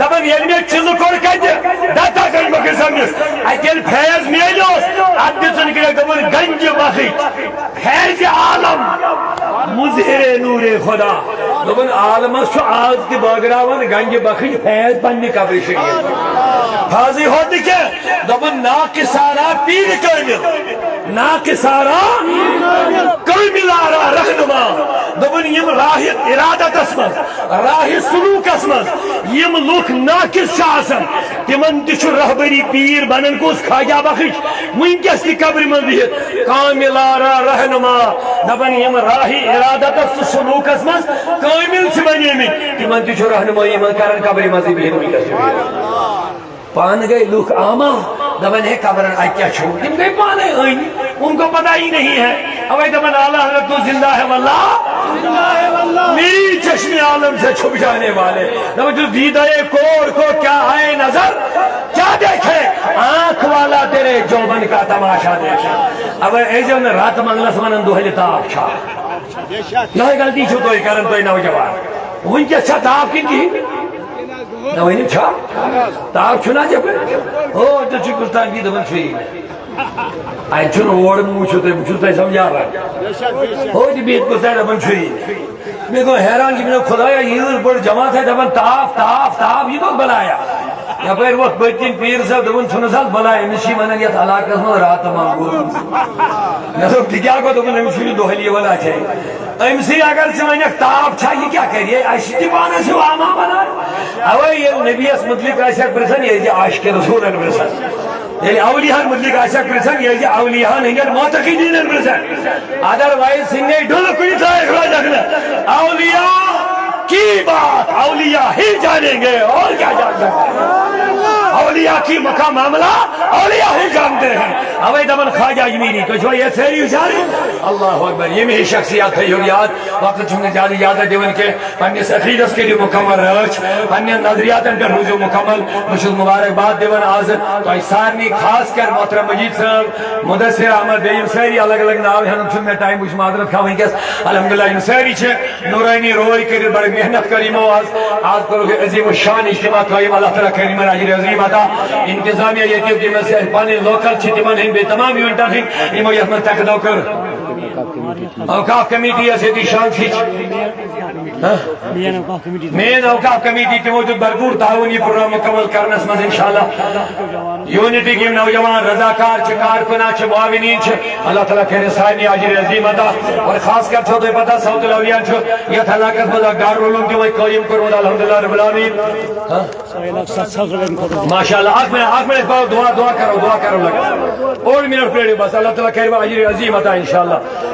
دپان ییٚلہِ مےٚ چِلہٕ کوٚر کتہِ دتا کٔرۍ مےٚ قسمس اتہِ ییٚلہِ فیض میلیوس اتھ دِژٕن کریٚکھ دپان گنجہِ بخٕچ فیض عالم مظہر نور خدا دپان عالمس چھُ آز تہِ بٲگراوان گنجہِ بخٕچ فیض پننہِ قبرِ شریف فاضی ہوت نہٕ کینٛہہ دپان ناقصارا پیر کامل ناقصارا کامل آرا رہنما دپان یم راہ ارادتس مز راہ سلوکس مز یم لوک ناقص چھِ آسان تمن تہِ چھُ رہبری پیر بنن کُس خواجہ بخش ونکس تہِ قبرِ منٛز بِہِتھ کامل آرا رہنما دپان یم راہ ارادتس تہٕ سلوکس مز کامل چھِ بنیمٕتۍ تمن تہِ چھُ رہنمٲیی منٛز کران قبرِ منٛزٕے بِہِتھ ونکس پان گئی لوگ آما دبن ہے قبر کیا چھو تم گئی پانے ہوئی ان کو پتہ ہی نہیں ہے اوے دبن اعلیٰ حضرت تو زندہ ہے واللہ میری چشم عالم سے چھپ جانے والے دبن جو دیدہ کور کو کیا آئے نظر کیا دیکھے آنکھ والا تیرے جوبن کا تماشا دیکھے اوے ایجو میں رات منگلس منن دوہلی تاپ چھا یہ غلطی چھو توئی کرن توئی نوجوان ان کے اچھا تاپ کن کی نوینی چھا تاپ چھنا جب او تو چکستان کی دبن چھوئی آئی چھن اوڑ موچھو تے سمجھا رہا ہو جی بیت کو سیر دبن چھوئی میں کو حیران کی میں خدایا یہ بڑھ جماعت ہے دبن تاپ تاپ تاپ یہ تو بلایا یا پھر وقت بیتین پیر صاحب دبن سنسال بلایا نشی منن یہ علاقہ میں رات مانگو نظر تکیا کو دبن ہمشوری دوہلی والا چھائی امسی اگر سے میں تاپ چھا یہ کیا کریے اشتی پانے سے آما بنا اوہ یہ نبی اس مطلق عاشق پرسن یہ عاشق رسول پرسن یعنی اولیاء مطلق عاشق پرسن یہ اولیاء نہیں معتقدین پرسن ادروائز سنگے ڈھول کوئی تھا اخراج رکھنا اولیاء کی بات اولیاء ہی جانیں گے اور کیا جان سکتے ہیں اولیاء کی مقام معاملہ اولیاء ہی جانتے ہیں اوے دمن خواجہ اجمیری تو جو یہ سیری اشاری اللہ اکبر یہ میں شخصیات ہے اور یاد وقت چونکہ زیادہ یاد دیون کے پنی سفیدس کے لیے مکمل رچ پنی نظریات پر رجوع مکمل مشل مبارکباد دیون آز تو سارنی خاص کر محترم مجید صاحب مدثر احمد بیم سیری الگ الگ ناو ہیں چون میں ٹائم کچھ معذرت کھاویں کہ الحمدللہ ان سیری چھے نورانی روئی کر بڑی محنت کریمو آج کرو کہ عظیم الشان اجتماع قائم اللہ تعالیٰ کریم راجر عظیم عطا انتظامیہ یہ کہ میں سے پانی لوکل چھتی من ہیں بے تمام یونٹر ہیں ایمو یہ من تقدو کر اوقاف کمیٹی ہے سیدی شان سیچ مین اوقاف کمیٹی کے موجود بھرپور تعاونی پروگرام مکمل کرنا سمجھ انشاءاللہ یونٹی کی نوجوان رضاکار چھ کارکنہ چھ معاونین چھ اللہ تعالیٰ کہنے سائنی عاجر عظیم عطا اور خاص کر چھو تو پتا سعود الاولیان چھو یہ تھلاکت مدہ دار علوم کی وہی قائم کرو الحمدللہ رب العالمین ماشاءاللہ آنکھ میں دعا کرو لگا اور منٹ پلیڈی بس اللہ تعالیٰ کہنے عاجر عظیم عطا انشاءاللہ